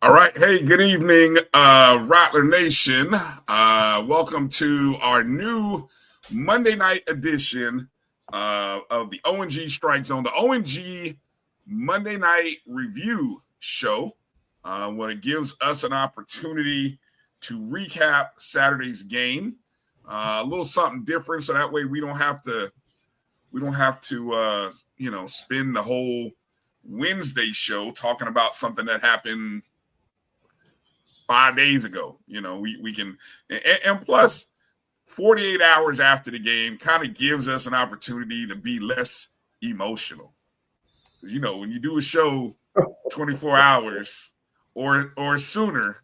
All right. Hey, good evening, Rattler Nation. Welcome to our new Monday night edition of the ONG Strike Zone, the ONG Monday Night Review Show, when it gives us an opportunity to recap Saturday's game. A little something different, so that way we don't have to spend the whole Wednesday show talking about something that happened 5 days ago. We can, and plus 48 hours after the game kind of gives us an opportunity to be less emotional. When you do a show 24 hours or sooner,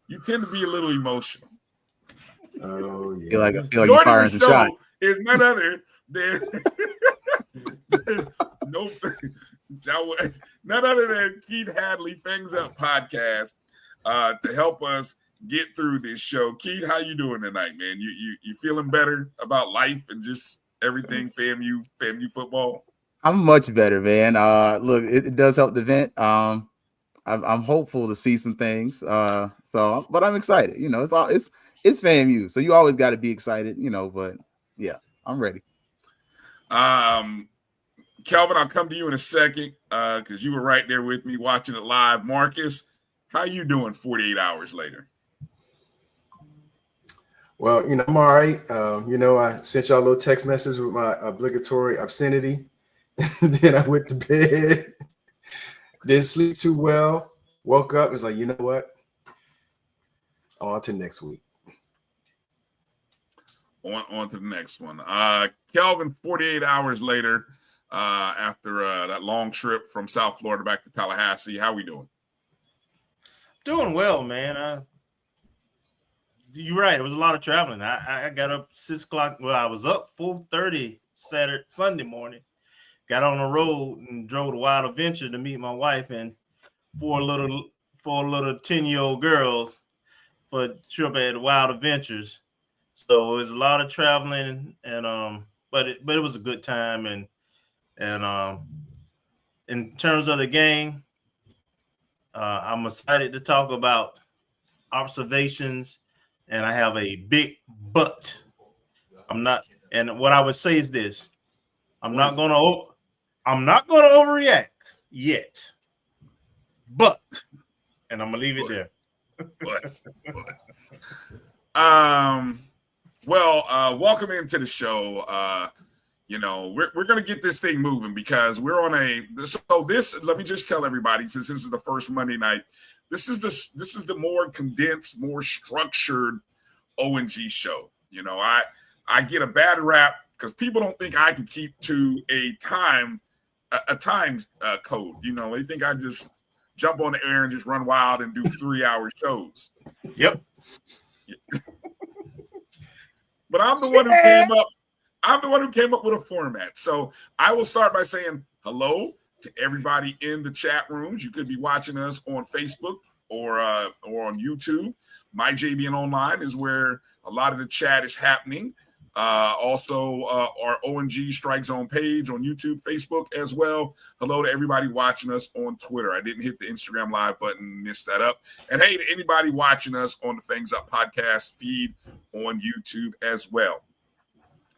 you tend to be a little emotional. Oh yeah. I feel like Joining you're firing the some shots. show is none other than none other than Keith Hadley, Things Up Podcast, to help us get through this show. Keith, how you doing tonight, man? You feeling better about life and just everything FAMU football? I'm much better, man. Look, it does help the vent. I'm hopeful to see some things. But I'm excited. It's FAMU, so you always got to be excited. But yeah, I'm ready. Kelvin, I'll come to you in a second because you were right there with me watching it live. Marcus, how you doing 48 hours later? Well, I'm all right. I sent y'all a little text message with my obligatory obscenity. Then I went to bed. Didn't sleep too well. Woke up. Was like, you know what? On to next week. On to the next one. Kelvin, 48 hours later, after that long trip from South Florida back to Tallahassee, how we doing? Doing well, man. You're right. It was a lot of traveling. I got up 6 o'clock. Well, I was up 4:30 Sunday morning. Got on the road and drove to Wild Adventure to meet my wife and four little 10-year-old girls for a trip at Wild Adventures. So it was a lot of traveling, and but it was a good time. And in terms of the game, I'm excited to talk about observations, and I have a big but. And what I would say is this: I'm not going to overreact yet, but, and I'm gonna leave it there. Welcome into the show. We're gonna get this thing moving because we're on let me just tell everybody, since this is the first Monday night, this is the more condensed, more structured ONG show. I get a bad rap because people don't think I can keep to a time code. They think I just jump on the air and just run wild and do 3-hour shows. Yep. But I'm the one who came up with a format. So I will start by saying hello to everybody in the chat rooms. You could be watching us on Facebook or on YouTube. My JBN Online is where a lot of the chat is happening. Also, our ONG Strike Zone page on YouTube, Facebook as well. Hello to everybody watching us on Twitter. I didn't hit the Instagram live button, missed that up. And hey, to anybody watching us on the Things Up podcast feed on YouTube as well.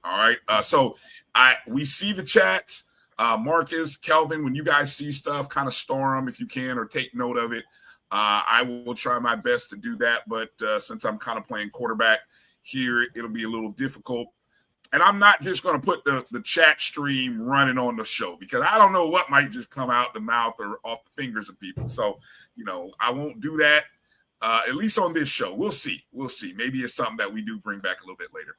All right. So we see the chats. Marcus, Kelvin, when you guys see stuff, kind of store them if you can or take note of it. I will try my best to do that. But since I'm kind of playing quarterback here, it'll be a little difficult. And I'm not just going to put the chat stream running on the show because I don't know what might just come out the mouth or off the fingers of people. So, I won't do that, at least on this show. We'll see. Maybe it's something that we do bring back a little bit later.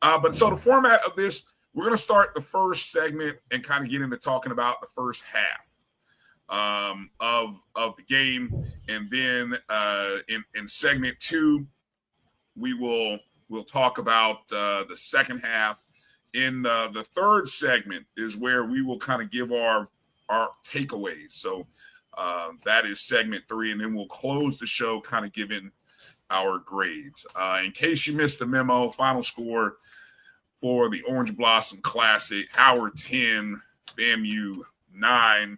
But so the format of this, we're going to start the first segment and kind of get into talking about the first half of the game, and then in segment 2, we'll talk about the second half. In the third segment is where we will kind of give our takeaways. So that is segment 3, and then we'll close the show kind of giving our grades. In case you missed the memo, final score for the Orange Blossom Classic: Howard 10, FAMU 9.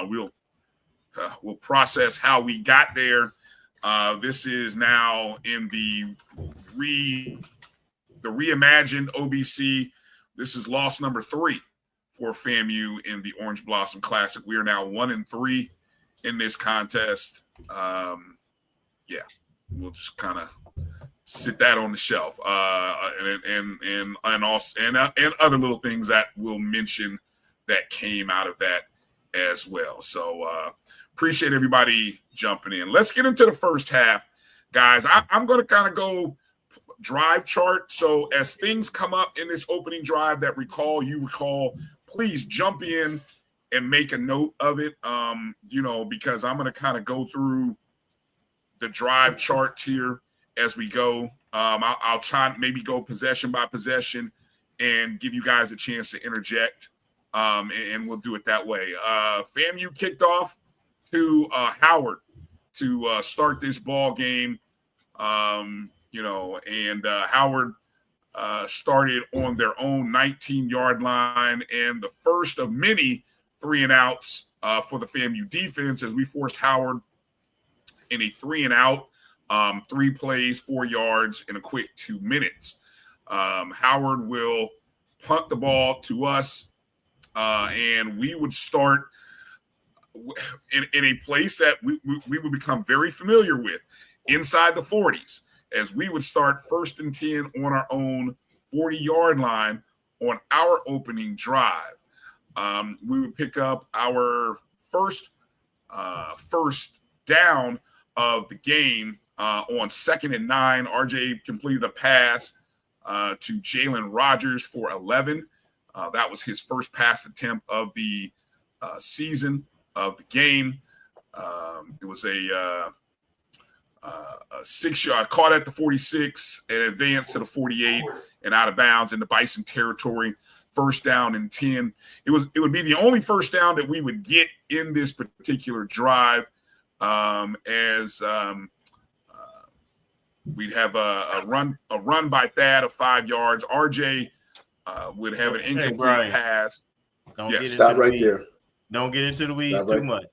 We'll process how we got there. This is now in the reimagined OBC. This is loss number 3 for FAMU in the Orange Blossom Classic. We are now 1-3 in this contest. We'll just kind of sit that on the shelf, and other little things that we'll mention that came out of that as well. So appreciate everybody jumping in. Let's get into the first half, guys. I'm going to kind of go drive chart. So as things come up in this opening drive that you recall, please jump in and make a note of it. Because I'm going to kind of go through the drive charts here as we go. I'll try and maybe go possession by possession and give you guys a chance to interject. And we'll do it that way. FAMU kicked off to Howard to start this ball game. And Howard started on their own 19-yard line, and the first of many 3-and-outs for the FAMU defense as we forced Howard in a 3-and-out, 3 plays, 4 yards in a quick 2 minutes. Howard will punt the ball to us, and we would start in a place that we would become very familiar with, inside the 40s, as we would start 1st and 10 on our own 40-yard line on our opening drive. We would pick up our first down of the game on 2nd and 9. RJ completed a pass to Jalen Rogers for 11. That was his first pass attempt of the season of the game. It was a 6-yard, caught at the 46 and advanced to the 48 and out of bounds in the Bison territory. 1st down and 10. It would be the only first down that we would get in this particular drive, as we'd have a run by Thad of 5 yards. RJ would have an incomplete pass. Stop right there. Don't get into the weeds too much.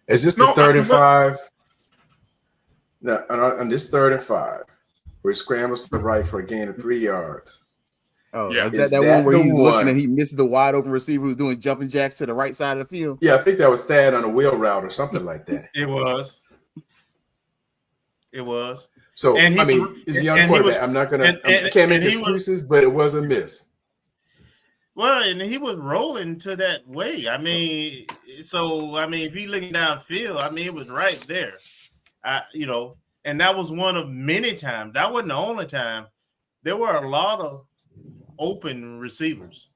Is this the 3rd and 5? No, on this 3rd and 5, where he scrambles to the right for a gain of 3 yards. Oh, yeah. Is that one where he's looking and he misses the wide open receiver who's doing jumping jacks to the right side of the field? Yeah, I think that was Thad on a wheel route or something like that. It was. So, he's a young quarterback. I'm not going to can't make excuses, but it was a miss. Well, and he was rolling to that way. If he looking downfield, it was right there. And that was one of many times. That wasn't the only time. There were a lot of open receivers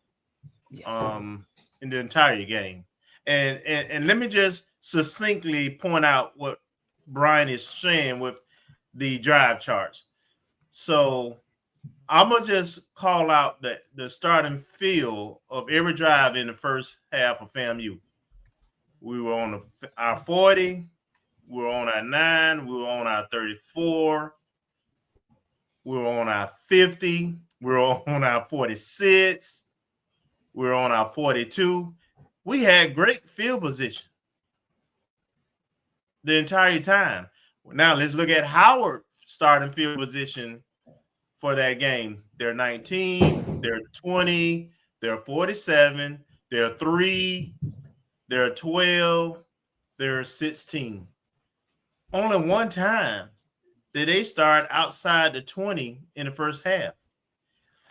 in the entire game. And let me just succinctly point out what Brian is saying with the drive charts. So I'm going to just call out the starting field of every drive in the first half of FAMU. We were on our 40. We were on our 9. We were on our 34. We were on our 50. We were on our 46. We were on our 42. We had great field position the entire time. Now let's look at Howard starting field position for that game. They're 19, they're 20, they're 47, they're 3, they're 12, they're 16. Only one time did they start outside the 20 in the first half.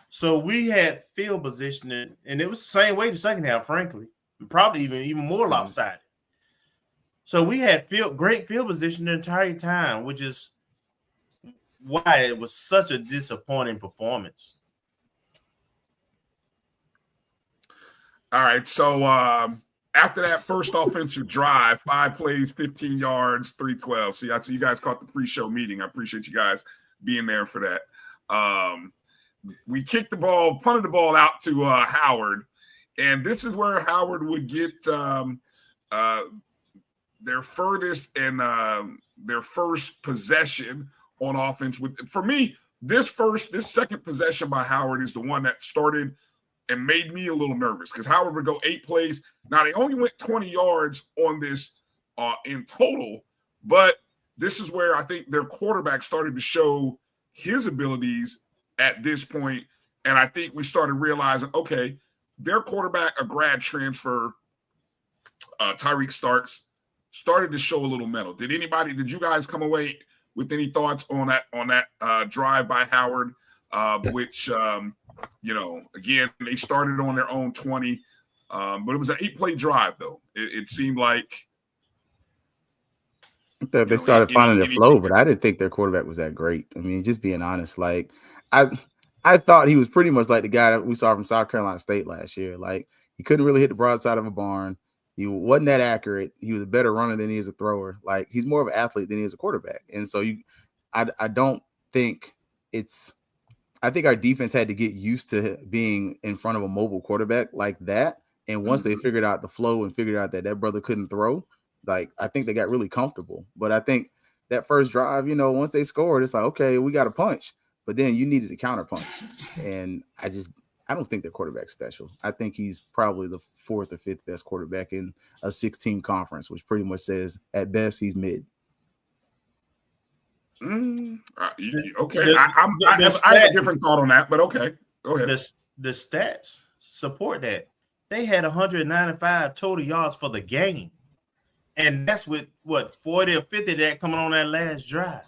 So we had field positioning, and it was the same way the second half, frankly, probably even more lopsided. So we had great field position the entire time, which is why it was such a disappointing performance. All right, so after that first offensive drive, 5 plays, 15 yards, 312. See, I see you guys caught the pre-show meeting. I appreciate you guys being there for that. We kicked the ball, punted the ball out to Howard, and this is where Howard would get their furthest and their first possession on offense. For me, this second possession by Howard is the one that started and made me a little nervous because Howard would go 8 plays. Now, they only went 20 yards on this in total, but this is where I think their quarterback started to show his abilities at this point, and I think we started realizing, okay, their quarterback, a grad transfer, Tyreek Starks, started to show a little mettle. Did you guys come away with any thoughts on that drive by Howard, which again, they started on their own 20, but it was an 8-play drive, though. It seemed like they started finding their flow, but I didn't think their quarterback was that great. I mean, just being honest, like I thought he was pretty much like the guy that we saw from South Carolina State last year. Like, he couldn't really hit the broadside of a barn. He wasn't that accurate. He was a better runner than he is a thrower. Like, he's more of an athlete than he is a quarterback. And so I don't think I think our defense had to get used to being in front of a mobile quarterback like that. And once they figured out the flow and figured out that brother couldn't throw, like, I think they got really comfortable. But I think that first drive, once they scored, it's like, okay, we got a punch. But then you needed a counter punch. And I don't think their quarterback's special. I think he's probably the 4th or 5th best quarterback in a 6-team conference, which pretty much says at best he's mid. Okay. I have a different thought on that, but okay. Go ahead. The stats support that. They had 195 total yards for the game. And that's with 40 or 50 that coming on that last drive.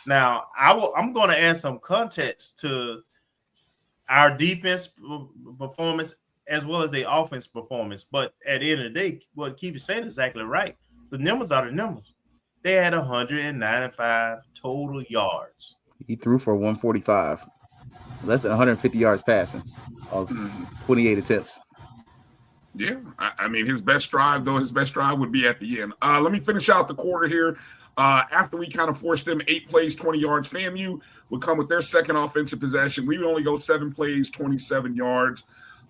Now, I'm going to add some context to our defense performance as well as the offense performance. But at the end of the day, what Keith is saying is exactly right. The numbers are the numbers. They had 195 total yards. He threw for 145, less than 150 yards passing, on 28 attempts. Yeah, I mean, his best drive would be at the end. Let me finish out the quarter here. After we kind of forced them 8 plays, 20 yards, FAMU would come with their second offensive possession. We would only go 7 plays, 27 yards.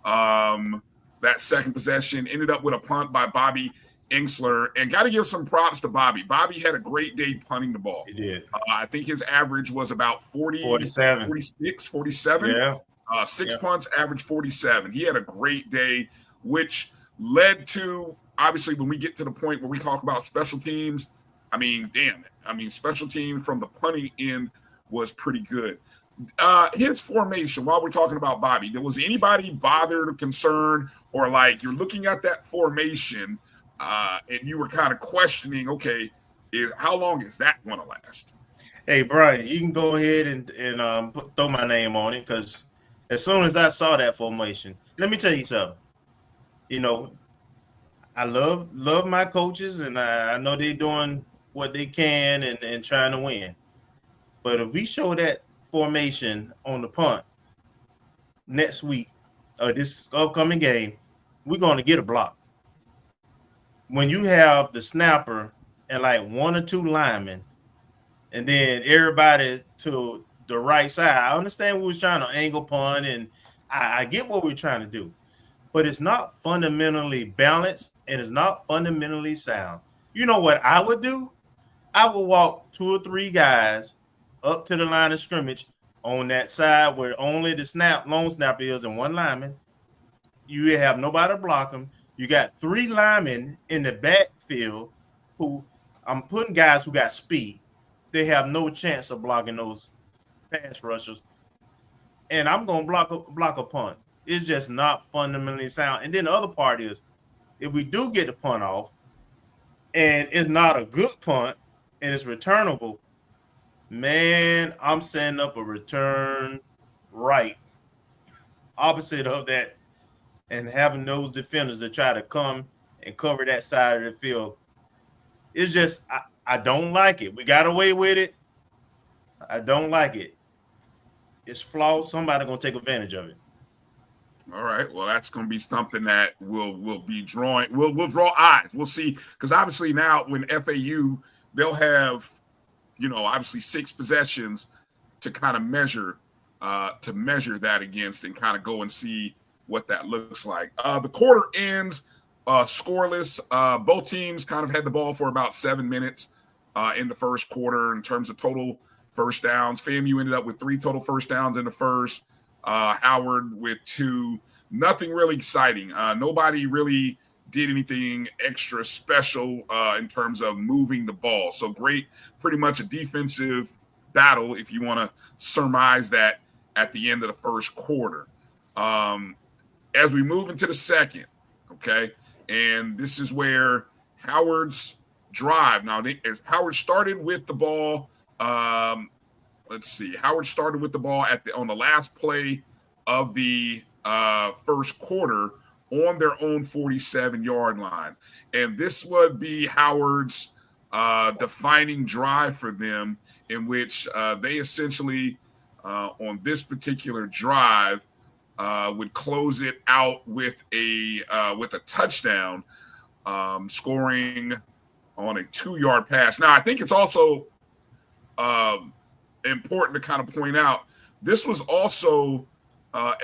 That second possession ended up with a punt by Bobby Ingsler, and got to give some props to Bobby. Bobby had a great day punting the ball. He did. I think his average was about 47. 46, 47. Yeah. 6 punts, average 47. He had a great day, which led to, obviously, when we get to the point where we talk about special teams, I mean, damn it. I mean, special teams from the punting end was pretty good. His formation, while we're talking about Bobby, was anybody bothered or concerned, or like you're looking at that formation and you were kind of questioning, okay, how long is that going to last? Hey, Brian, you can go ahead and throw my name on it, because as soon as I saw that formation, let me tell you something. I love my coaches, and I know they're doing what they can and trying to win. But if we show that formation on the punt next week, this upcoming game, we're going to get a block. When you have the snapper and like 1 or 2 linemen, and then everybody to the right side, I understand we was trying to angle punt, and I get what we're trying to do, but it's not fundamentally balanced and it's not fundamentally sound. You know what I would do? I would walk 2 or 3 guys up to the line of scrimmage on that side where only the lone snapper is and 1 lineman. You have nobody to block them. You got 3 linemen in the backfield who I'm putting guys who got speed. They have no chance of blocking those pass rushers. And I'm going to block a punt. It's just not fundamentally sound. And then the other part is, if we do get the punt off and it's not a good punt and it's returnable, man, I'm setting up a return right opposite of that and having those defenders to try to come and cover that side of the field. It's just, I don't like it. We got away with it. I don't like it. It's flawed. Somebody gonna take advantage of it. All right. Well, that's going to be something that we'll be drawing. We'll draw eyes. We'll see, because obviously now when FAU, they'll have, obviously 6 possessions to kind of measure that against, and kind of go and see what that looks like. The quarter ends scoreless. Both teams kind of had the ball for about 7 minutes in the first quarter in terms of total first downs. FAMU ended up with 3 total first downs in the first. Howard with 2. Nothing really exciting. Nobody really did anything extra special in terms of moving the ball. So great, pretty much a defensive battle, if you want to surmise that, at the end of the first quarter. As we move into the second, okay, and this is where Howard's drive. Now, as Howard started with the ball, let's see. Howard started with the ball on the last play of the first quarter on their own 47-yard line. And this would be Howard's defining drive for them, in which they essentially, on this particular drive, would close it out with a touchdown, scoring on a 2-yard pass. Now, I think it's also important to kind of point out, this was also,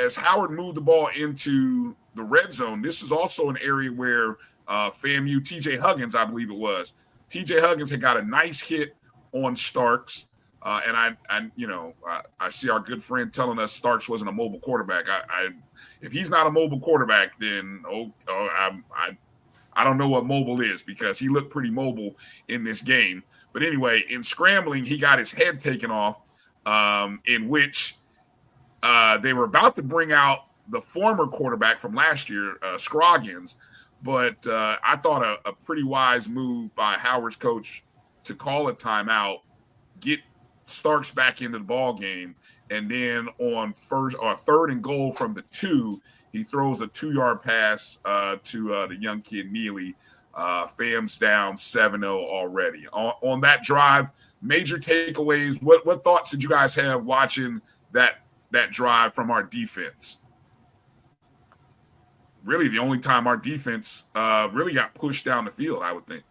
as Howard moved the ball into the red zone, this is also an area where FAMU, TJ Huggins, I believe it was, TJ Huggins had got a nice hit on Starks. And I see our good friend telling us Starks wasn't a mobile quarterback. If he's not a mobile quarterback, then I don't know what mobile is, because he looked pretty mobile in this game. But anyway, in scrambling, he got his head taken off, in which they were about to bring out the former quarterback from last year, Scroggins. But I thought a pretty wise move by Howard's coach to call a timeout, get Starks back into the ball game, and then on third and goal from the 2, he throws a 2-yard pass to the young kid Neely. FAM's down 7-0 already. On that drive, major takeaways. What thoughts did you guys have watching that drive from our defense? Really, the only time our defense really got pushed down the field, I would think.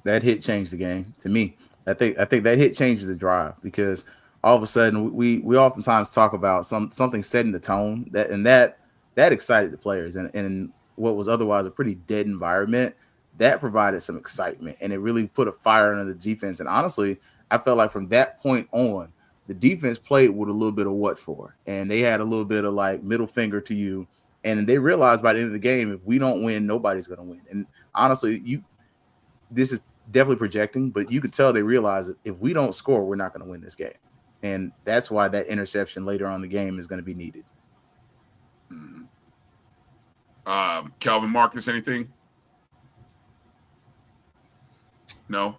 That hit changed the game to me. I think that hit changes the drive, because all of a sudden we oftentimes talk about something setting the tone that excited the players, and what was otherwise a pretty dead environment, that provided some excitement, and it really put a fire under the defense. And honestly, I felt like from that point on, the defense played with a little bit of what for, and they had a little bit of like middle finger to you, and they realized by the end of the game, if we don't win, nobody's going to win. And honestly, this is definitely projecting, but you could tell they realize that if we don't score, we're not going to win this game. And that's why that interception later on in the game is going to be needed. Calvin, Marcus, anything? No?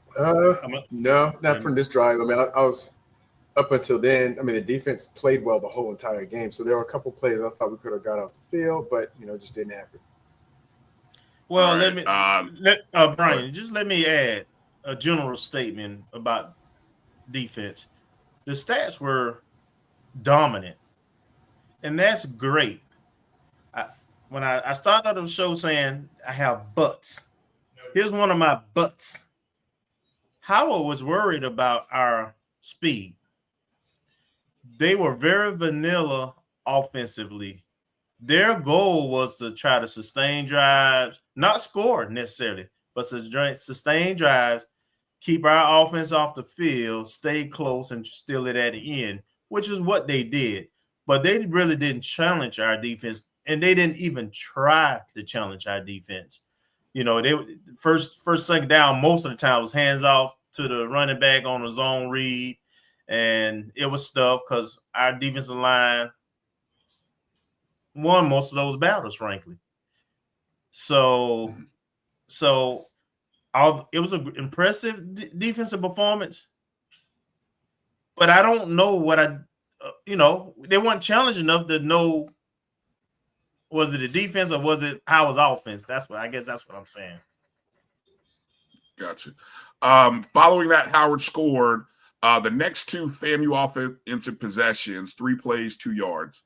No, not from this drive. I mean, I was up until then. I mean, the defense played well the whole entire game. So there were a couple plays I thought we could have got off the field, but, it just didn't happen. Well, Brian, just let me add a general statement about defense. The stats were dominant, and that's great. When I started out the show saying I have butts, here's one of my butts. Howard was worried about our speed. They were very vanilla offensively. Their goal was to try to sustain drives, not score necessarily, but to sustain drives, keep our offense off the field, stay close, and steal it at the end, which is what they did. But they really didn't challenge our defense, and they didn't even try to challenge our defense. They first second down most of the time was hands off to the running back on a zone read, and it was stuff because our defensive line won most of those battles, frankly. So it was an impressive defensive performance, but I don't know what they weren't challenged enough to know, was it the defense or was it Howard's offense? That's what I'm saying. Gotcha. Following that, Howard scored. The next two FAMU offensive possessions, 3 plays, 2 yards,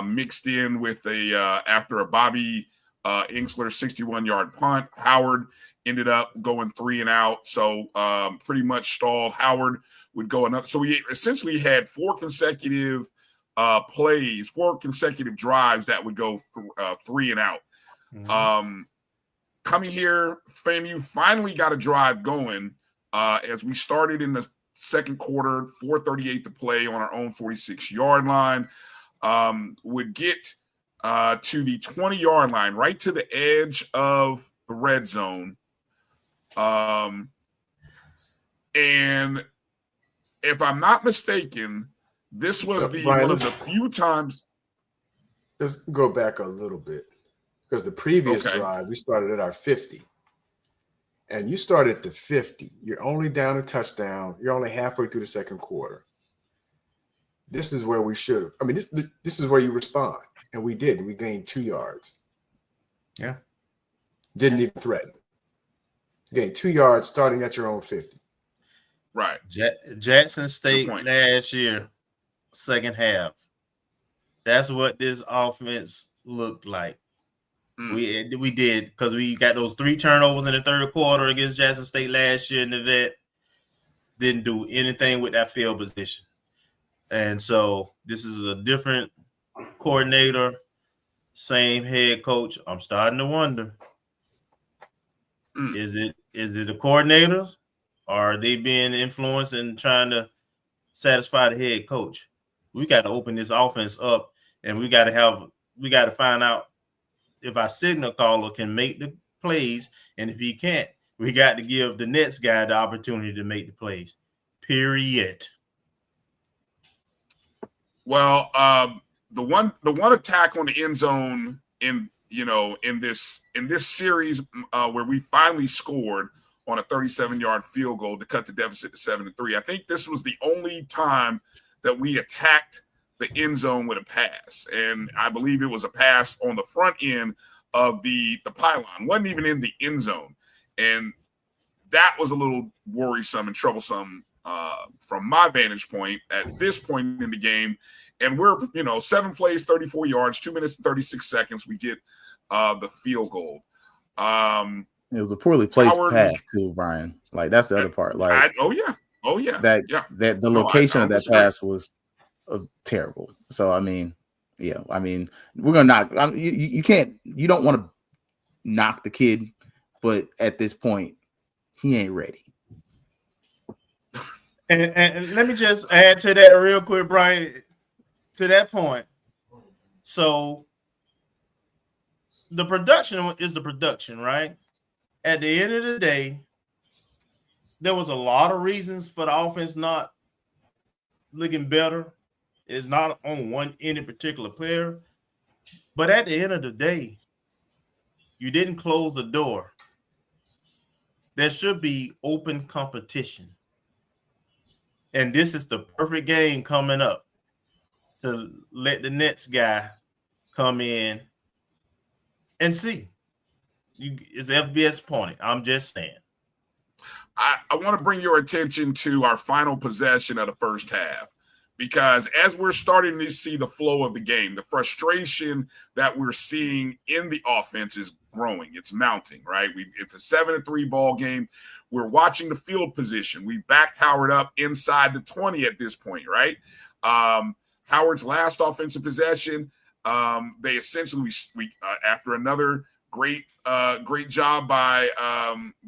mixed in with after a Bobby Inksler 61-yard punt. Howard ended up going 3 and out, so pretty much stalled. Howard would go another. So we essentially had 4 consecutive plays, 4 consecutive drives that would go 3 and out. Mm-hmm. Coming here, FAMU finally got a drive going as we started in the second quarter, 4:38 to play on our own 46-yard line. Would get to the 20-yard line, right to the edge of the red zone. And if I'm not mistaken, this was one of the few times. Let's go back a little bit, because the previous drive, we started at our 50. And you started at the 50. You're only down a touchdown. You're only halfway through the second quarter. This is where we should have. I mean, this is where you respond. And we did. We gained 2 yards. Yeah. Didn't even threaten. Gained 2 yards starting at your own 50. Right. Jackson State last year, second half. That's what this offense looked like. We did, because we got those 3 turnovers in the third quarter against Jackson State last year in the vet. Didn't do anything with that field position. And so this is a different coordinator, same head coach. I'm starting to wonder, is it the coordinators, or are they being influenced and trying to satisfy the head coach? We got to open this offense up, and we got to find out if our signal caller can make the plays, and if he can't, we got to give the next guy the opportunity to make the plays. Period. Well, the one attack on the end zone in this series where we finally scored on a 37-yard field goal to cut the deficit to 7-3. I think this was the only time that we attacked the end zone with a pass, and I believe it was a pass on the front end of the pylon. Wasn't even in the end zone, and that was a little worrisome and troublesome from my vantage point at this point in the game. And we're 7 plays, 34 yards, 2 minutes and 36 seconds. We get the field goal. It was a poorly placed pass too, Brian. Like, that's the other part. Like, oh yeah. That the location of that pass was terrible. So I mean, we're gonna knock. You don't want to knock the kid, but at this point, he ain't ready. And let me just add to that real quick, Brian. To that point, so the production is the production, right? At the end of the day, there was a lot of reasons for the offense not looking better. It's not on any particular player. But at the end of the day, you didn't close the door. There should be open competition. And this is the perfect game coming up to let the next guy come in and see. It's FBS point. I'm just saying. I want to bring your attention to our final possession of the first half, because as we're starting to see the flow of the game, the frustration that we're seeing in the offense is growing. It's mounting, right? It's a 7-3 ball game. We're watching the field position. We backed Howard up inside the 20 at this point, right? Howard's last offensive possession, they essentially after another great job by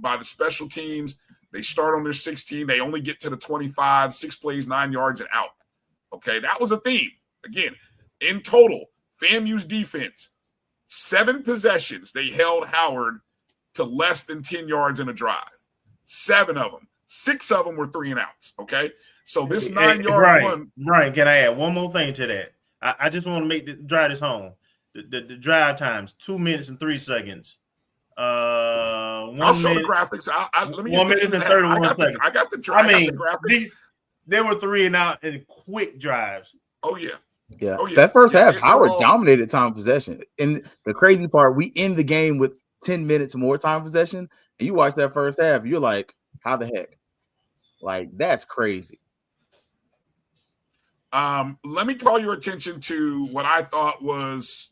the special teams, they start on their 16. They only get to the 25, 6 plays, 9 yards, and out. Okay, that was a theme. Again, in total, FAMU's defense, 7 possessions, they held Howard to less than 10 yards in a drive. 7 of them. 6 of them were 3 and outs. Okay, so this 9-yard one. Brian, can I add one more thing to that? I just want to drive this home. The drive times, 2 minutes and 3 seconds. I'll show the graphics. Let me 1 minute and 31 seconds. I got the drive. I mean, the graphics. They were 3 and out in quick drives. Oh yeah. Yeah. Oh, yeah. That first half, Howard dominated time possession. And the crazy part, we end the game with 10 minutes more time possession. And you watch that first half, you're like, how the heck? Like, that's crazy. Let me call your attention to what I thought was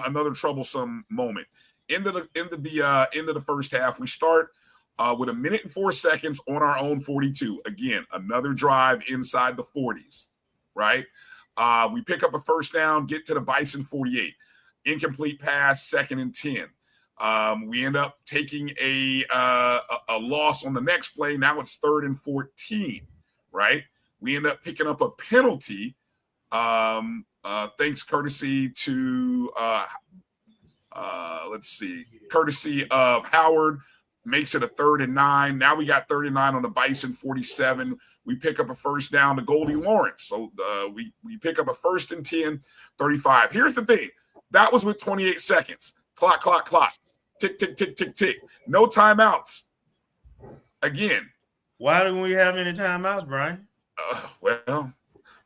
another troublesome moment. End of the first half. We start with 1 minute and 4 seconds on our own 42. Again, another drive inside the 40s, right? We pick up a first down, get to the Bison 48. Incomplete pass, 2nd and 10. We end up taking a loss on the next play. Now it's 3rd and 14, right? We end up picking up a penalty, thanks courtesy to courtesy of Howard, makes it a 3rd and 9. Now we got 3rd and 9 on the Bison 47. We pick up a first down to Goldie Lawrence. So we pick up a 1st and 10, 35. Here's the thing. That was with 28 seconds. Clock. Tick, tick, tick, tick, tick. No timeouts. Again. Why don't we have any timeouts, Brian? Well,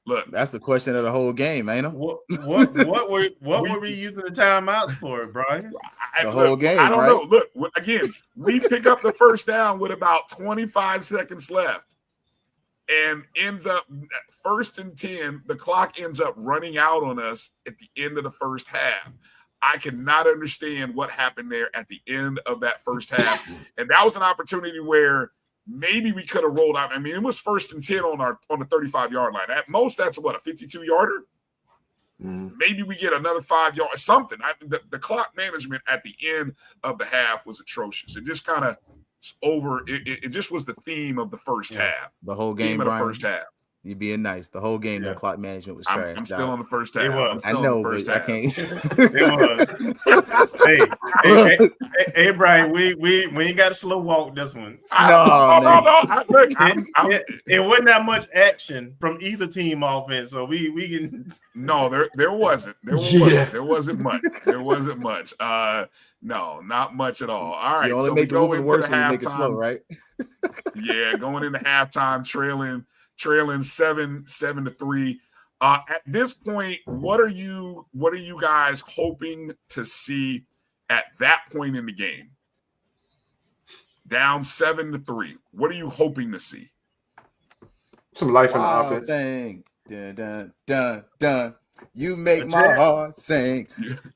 look. That's the question of the whole game, ain't it? What were we using the timeouts for, Brian? The whole game, I don't right? know. Look, again, we pick up the first down with about 25 seconds left and ends up 1st and 10. The clock ends up running out on us at the end of the first half. I cannot understand what happened there at the end of that first half. And that was an opportunity where maybe we could have rolled out. I mean, it was 1st and 10 on the 35-yard line. At most, that's what, a 52-yarder? Maybe we get another 5 yards, something. The clock management at the end of the half was atrocious. It just kind of over. It just was the theme of the first half. The whole game, of Brian, the first half. You being nice. The whole game, that clock management was trash. I'm still on the first half. It was. I know, but I can't. It was. Hey, Brian, we ain't got a slow walk this one. No. It wasn't that much action from either team offense, so we can. No, there wasn't. There wasn't much. No, not much at all. All right, so we go into the halftime. Make it slow, right? Yeah, going into halftime, trailing 7-3. At this point, what are you guys hoping to see at that point in the game? Down 7-3. What are you hoping to see? Some life in the offense. Thing. Dun, dun, dun, dun. You make my heart sing.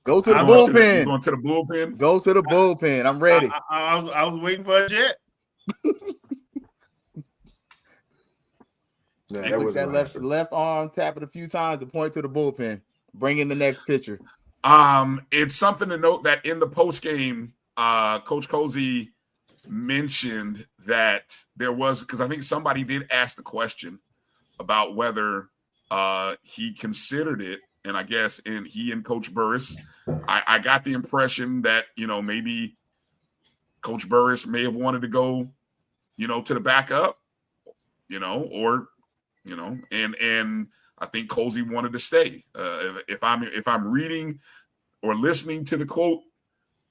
Go to the bullpen. Going to the bullpen. Go to the bullpen. I'm ready. I was waiting for a jet. Yeah, that was that left arm, tap it a few times to point to the bullpen. Bring in the next pitcher. It's something to note that in the post game, Coach Cozy mentioned that there was, because I think somebody did ask the question about whether he considered it, and I guess he and Coach Burris, I got the impression that maybe Coach Burris may have wanted to go, to the backup, and I think Cozy wanted to stay. If I'm reading or listening to the quote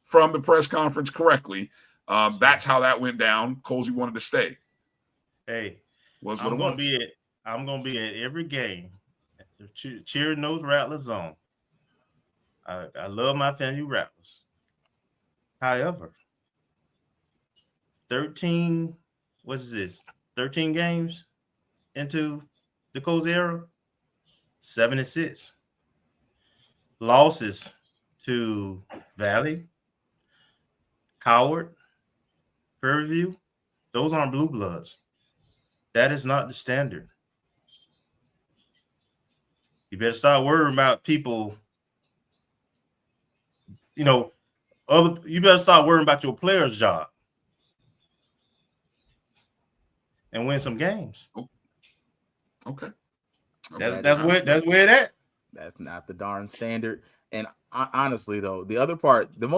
from the press conference correctly, that's how that went down. Cozy wanted to stay. Hey, I'm gonna be at every game. Cheering those Rattlers on. I love my family Rattlers. However, 13 games into the Cozy era, 7-6. Losses to Valley, Howard, Prairie View, those aren't blue bloods. That is not the standard. You better start worrying about people. You better start worrying about your player's job and win some games. Okay. That's where it at. That's not the darn standard. And honestly, though, the other part, one of the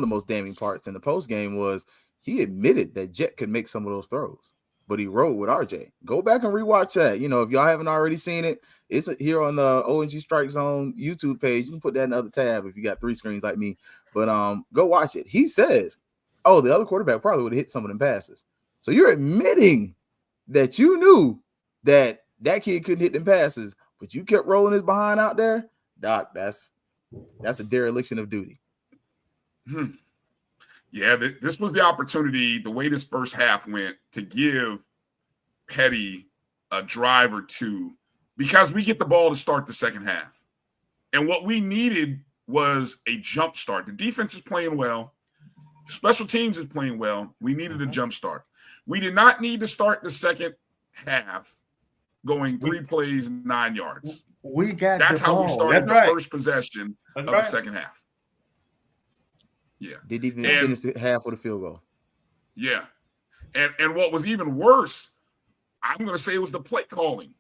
most damning parts in the post game was he admitted that Jet could make some of those throws, but he rode with RJ. Go back and rewatch that. If y'all haven't already seen it, it's here on the ONG Strike Zone YouTube page. You can put that in the other tab if you got 3 screens like me. But go watch it. He says, "Oh, the other quarterback probably would have hit some of them passes." So you're admitting that you knew that kid couldn't hit them passes, but you kept rolling his behind out there. Doc, that's a dereliction of duty. Yeah, this was the opportunity, the way this first half went, to give Petty a drive or two because we get the ball to start the second half. And what we needed was a jump start. The defense is playing well. Special teams is playing well. We needed a jump start. We did not need to start the second half going 3 plays, 9 yards. We got That's how we started the first possession of the second half. Yeah. Didn't even finish the half with a field goal. Yeah. And what was even worse, I'm going to say it was the play calling.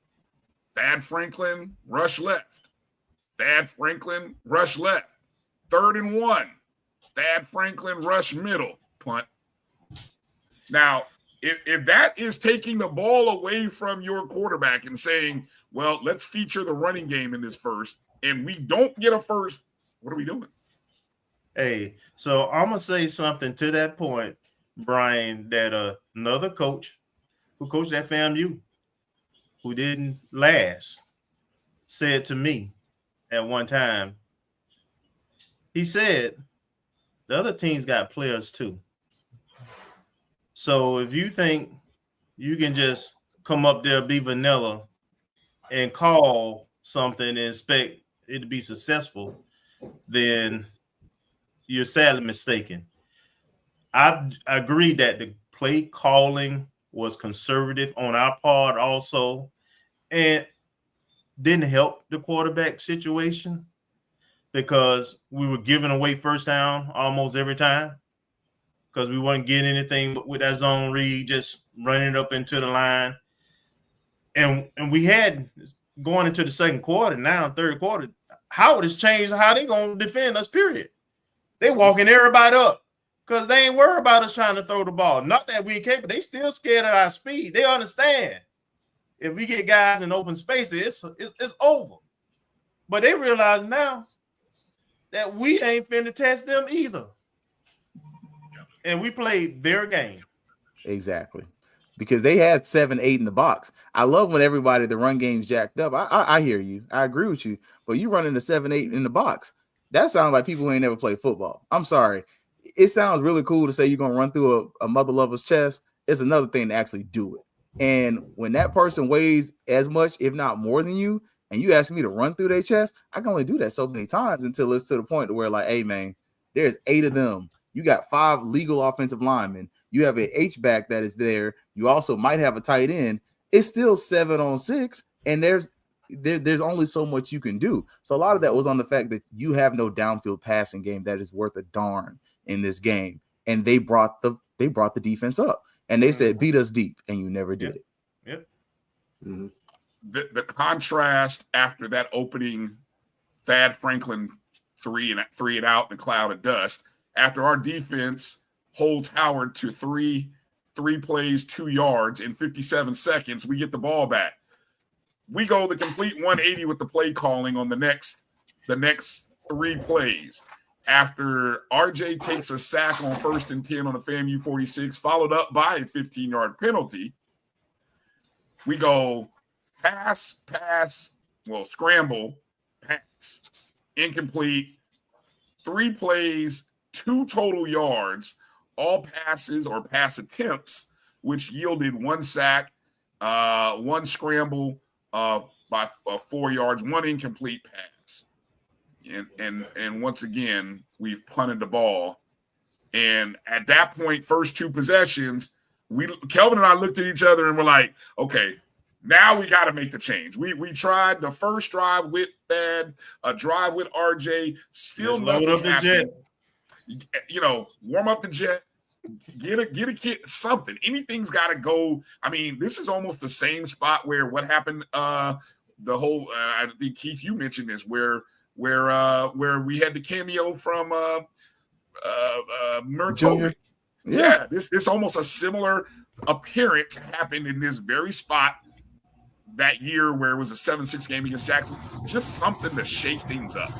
Thad Franklin, rush left. Thad Franklin, rush left. 3rd and 1. Thad Franklin, rush middle, punt. Now, if that is taking the ball away from your quarterback and saying, well, let's feature the running game in this first, and we don't get a first, what are we doing? Hey, so I'm going to say something to that point, Brian, that another coach who coached at FAMU, who didn't last, said to me at one time, he said, the other teams got players too. So if you think you can just come up there, be vanilla, and call something and expect it to be successful, then you're sadly mistaken. I agree that the play calling was conservative on our part also, and didn't help the quarterback situation because we were giving away first down almost every time because we weren't getting anything with that zone read, just running it up into the line. And we had going into the second quarter, now third quarter, Howard has changed how they going to defend us, period. They walking everybody up because they ain't worried about us trying to throw the ball. Not that we can't, but they still scared of our speed. They understand if we get guys in open spaces, it's over. But they realize now that we ain't finna test them either. And we played their game. Exactly. Because they had 7, 8 in the box. I love when everybody, the run game's jacked up. I hear you. I agree with you. But you running the 7, 8 in the box. That sounds like people who ain't never played football. I'm sorry. It sounds really cool to say you're going to run through a mother lover's chest. It's another thing to actually do it. And when that person weighs as much, if not more than you, and you ask me to run through their chest, I can only do that so many times until it's to the point where, like, hey, man, there's 8 of them. You got 5 legal offensive linemen. You have an H-back that is there. You also might have a tight end. It's still 7 on 6, and there's only so much you can do. So a lot of that was on the fact that you have no downfield passing game that is worth a darn in this game. And they brought the defense up. And they said, beat us deep, and you never did it. Yep. Mm-hmm. The contrast after that opening Thad Franklin 3 and out in a cloud of dust, after our defense holds Howard to three plays, 2 yards in 57 seconds, we get the ball back. We go the complete 180 with the play calling on the next 3 plays. After RJ takes a sack on 1st and 10 on the FAMU 46, followed up by a 15-yard penalty, we go scramble, pass, incomplete, 3 plays, 2 total yards, all passes or pass attempts, which yielded 1 sack, 1 scramble by 4 yards, 1 incomplete pass. And once again, we've punted the ball. And at that point, first 2 possessions, Kelvin and I looked at each other and were like, okay, now we got to make the change. We tried the first drive with Thad, a drive with RJ, still nothing happened. You know, warm up the jet, get a kid, something. Anything's got to go. I mean, this is almost the same spot where what happened, the whole, I think, Keith, you mentioned this, where we had the cameo from Mertoli. Yeah, this almost a similar appearance happened in this very spot that year where it was a 7-6 game against Jackson. Just something to shake things up.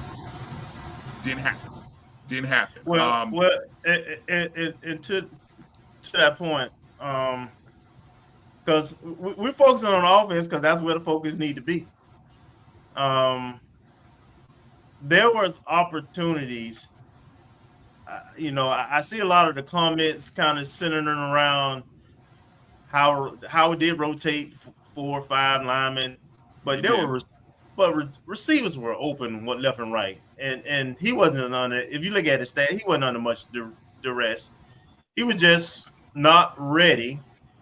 Didn't happen. Well, and to that point, because we're focusing on offense because that's where the focus need to be. There was opportunities. I see a lot of the comments kind of centering around Howard did rotate 4 or 5 linemen, but receivers were open left and right, and he wasn't under. If you look at his stat, he wasn't under much duress. He was just not ready.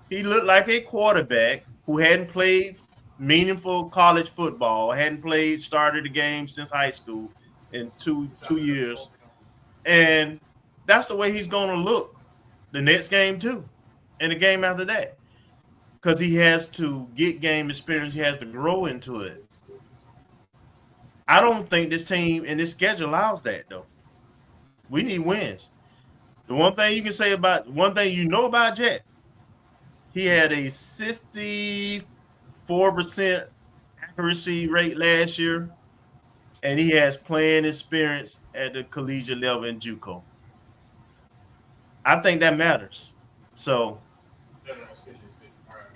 He looked like a quarterback who hadn't played meaningful college football, hadn't started a game since high school in two years, and that's the way he's going to look the next game too, and the game after that, because he has to get game experience. He has to grow into it. I don't think this team and this schedule allows that though. We need wins. The one thing you know about Jet, he had a 64% accuracy rate last year, and he has playing experience at the collegiate level in JUCO. I think that matters. So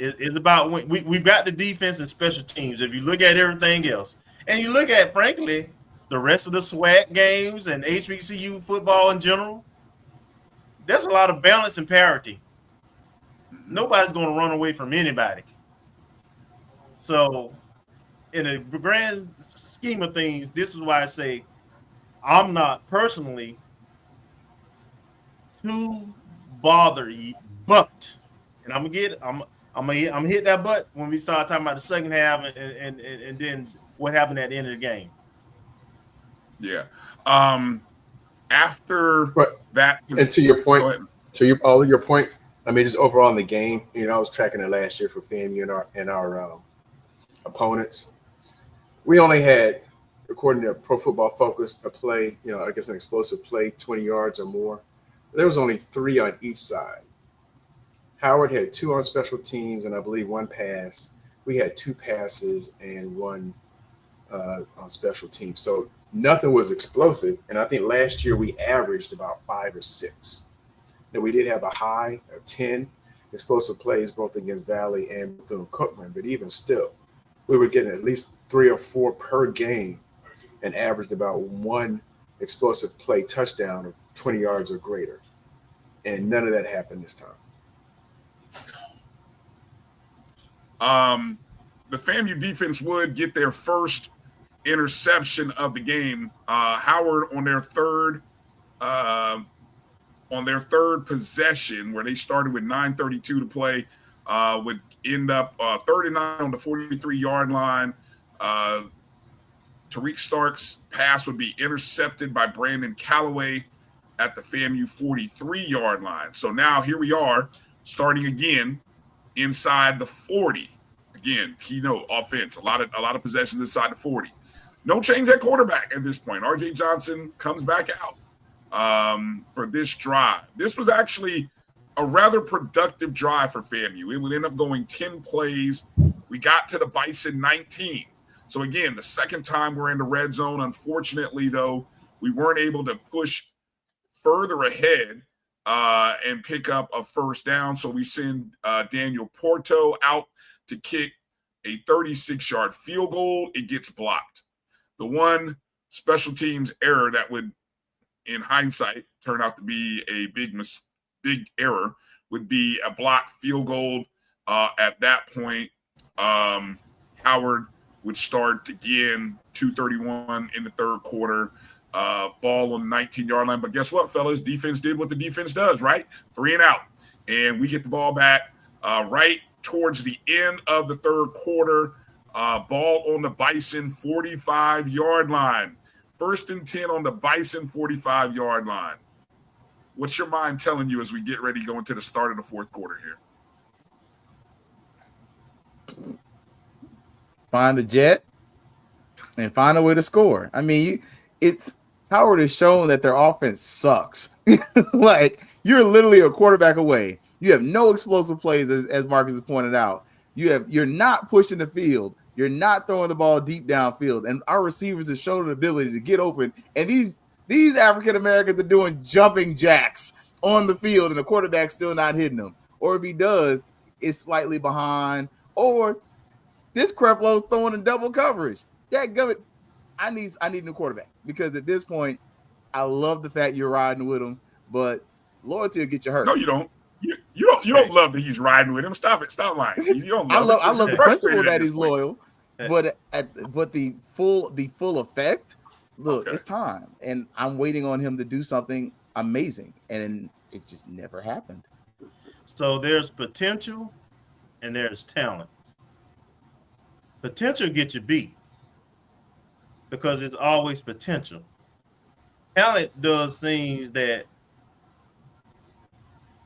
it's about when we've got the defense and special teams. If you look at everything else, and you look at, frankly, the rest of the SWAC games and HBCU football in general, there's a lot of balance and parity. Nobody's going to run away from anybody. So, in a grand scheme of things, this is why I say I'm not personally too bothered, but, and I'm gonna hit that butt when we start talking about the second half and then what happened at the end of the game. Yeah. After that, and to your point, all of your points, I mean, just overall in the game, I was tracking it last year for FAMU and our opponents. We only had, according to Pro Football Focus, a play, I guess an explosive play, 20 yards or more. There was only 3 on each side. Howard had 2 on special teams and I believe 1 pass. We had 2 passes and 1 on special teams. So nothing was explosive. And I think last year we averaged about 5 or 6. Now we did have a high of 10 explosive plays, both against Valley and Bethune-Cookman. But even still, we were getting at least 3 or 4 per game and averaged about 1 explosive play touchdown of 20 yards or greater. And none of that happened this time. The FAMU defense would get their first interception of the game. Howard on their third possession, where they started with 9:32 to play, would end up 39 on the 43-yard line. Tariq Stark's pass would be intercepted by Brandon Callaway at the FAMU 43-yard line. So now here we are, starting again inside the 40. Again, keynote offense, a lot of possessions inside the 40. No change at quarterback at this point. RJ Johnson comes back out for this drive. This was actually a rather productive drive for FAMU. It would end up going 10 plays. We got to the Bison 19. So again, the second time we're in the red zone. Unfortunately, though, we weren't able to push further ahead and pick up a first down. So we send Daniel Porto out to kick a 36-yard field goal. It gets blocked. The one special teams error that would, in hindsight, turn out to be a big error would be a blocked field goal. At that point, Howard would start again, 2:31 in the third quarter, ball on the 19-yard line. But guess what, fellas? Defense did what the defense does, right? 3 and out. And we get the ball back right towards the end of the third quarter. Ball on the Bison 45-yard line. 1st and 10 on the Bison 45-yard line. What's your mind telling you as we get ready to go into the start of the fourth quarter here? Find a jet and find a way to score. I mean, Howard has shown that their offense sucks. Like, you're literally a quarterback away. You have no explosive plays, as Marcus has pointed out. You're not pushing the field. You're not throwing the ball deep downfield. And our receivers have shown an ability to get open. And these African Americans are doing jumping jacks on the field, and the quarterback's still not hitting them. Or if he does, it's slightly behind. Or this Creflo's throwing in double coverage. Dadgummit, I need a new quarterback, because at this point, I love the fact you're riding with him, but loyalty will get you hurt. No, you don't. You don't. don't love that he's riding with him. Stop it. Stop lying. You don't I love love it. the principle that he's loyal, but the full effect. Look, Okay. it's time, and I'm waiting on him to do something amazing, and it just never happened. So there's potential and there's talent. Potential gets you beat because it's always potential. Talent does things that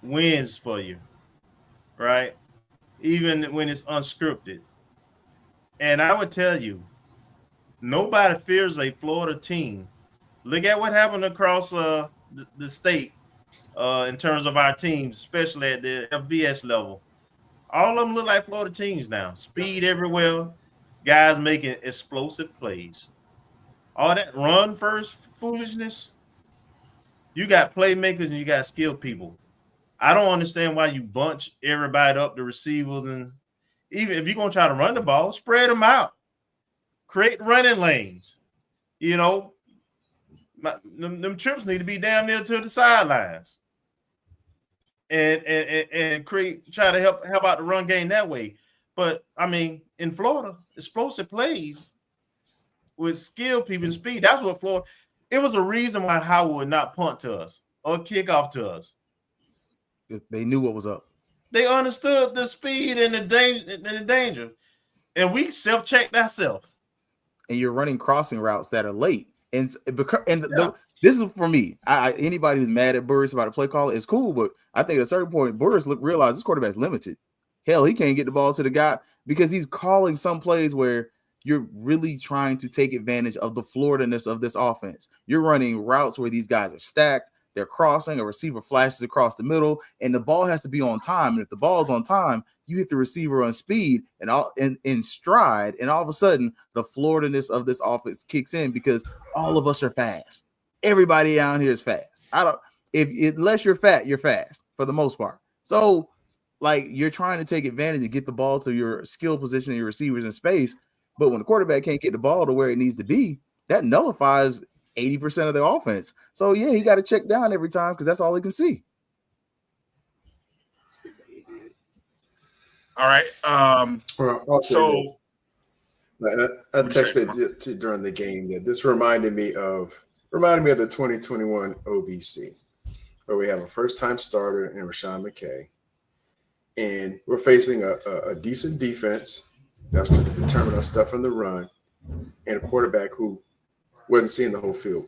wins for you, right? Even when it's unscripted. And I would tell you, nobody fears a Florida team. Look at what happened across the state in terms of our teams, especially at the FBS level. All of them look like Florida teams now. Speed everywhere, guys making explosive plays. All that run first foolishness, you got playmakers and you got skilled people. I don't understand why you bunch everybody up, the receivers, and even if you're going to try to run the ball, spread them out. Create running lanes. You know, them trips need to be damn near to the sidelines. And try to help out the run game that way. But I mean, in Florida, explosive plays with skilled people and speed. That's what Florida. It was a reason why Howard would not punt to us or kick off to us. They knew what was up. They understood the speed and the danger, and we self-checked ourselves. And you're running crossing routes that are late, this is for me. Anybody who's mad at Burris about a play call is cool, but I think at a certain point, Burris realized this quarterback's limited. Hell, he can't get the ball to the guy because he's calling some plays where you're really trying to take advantage of the Florida-ness of this offense. You're running routes where these guys are stacked. They're crossing, a receiver flashes across the middle, and the ball has to be on time. And if the ball's on time, you hit the receiver on speed and in stride, and all of a sudden, the Florida-ness of this offense kicks in because all of us are fast. Everybody down here is fast. Unless you're fat, you're fast for the most part. So, like, you're trying to take advantage and get the ball to your skill position and your receivers in space, but when the quarterback can't get the ball to where it needs to be, that nullifies 80% of their offense. So yeah, he got to check down every time because that's all he can see. All right. So I texted to during the game that this reminded me of the 2021 OVC, where we have a first-time starter in Rashawn McKay, and we're facing a decent defense that's to determine our stuff in the run, and a quarterback who wasn't seeing the whole field,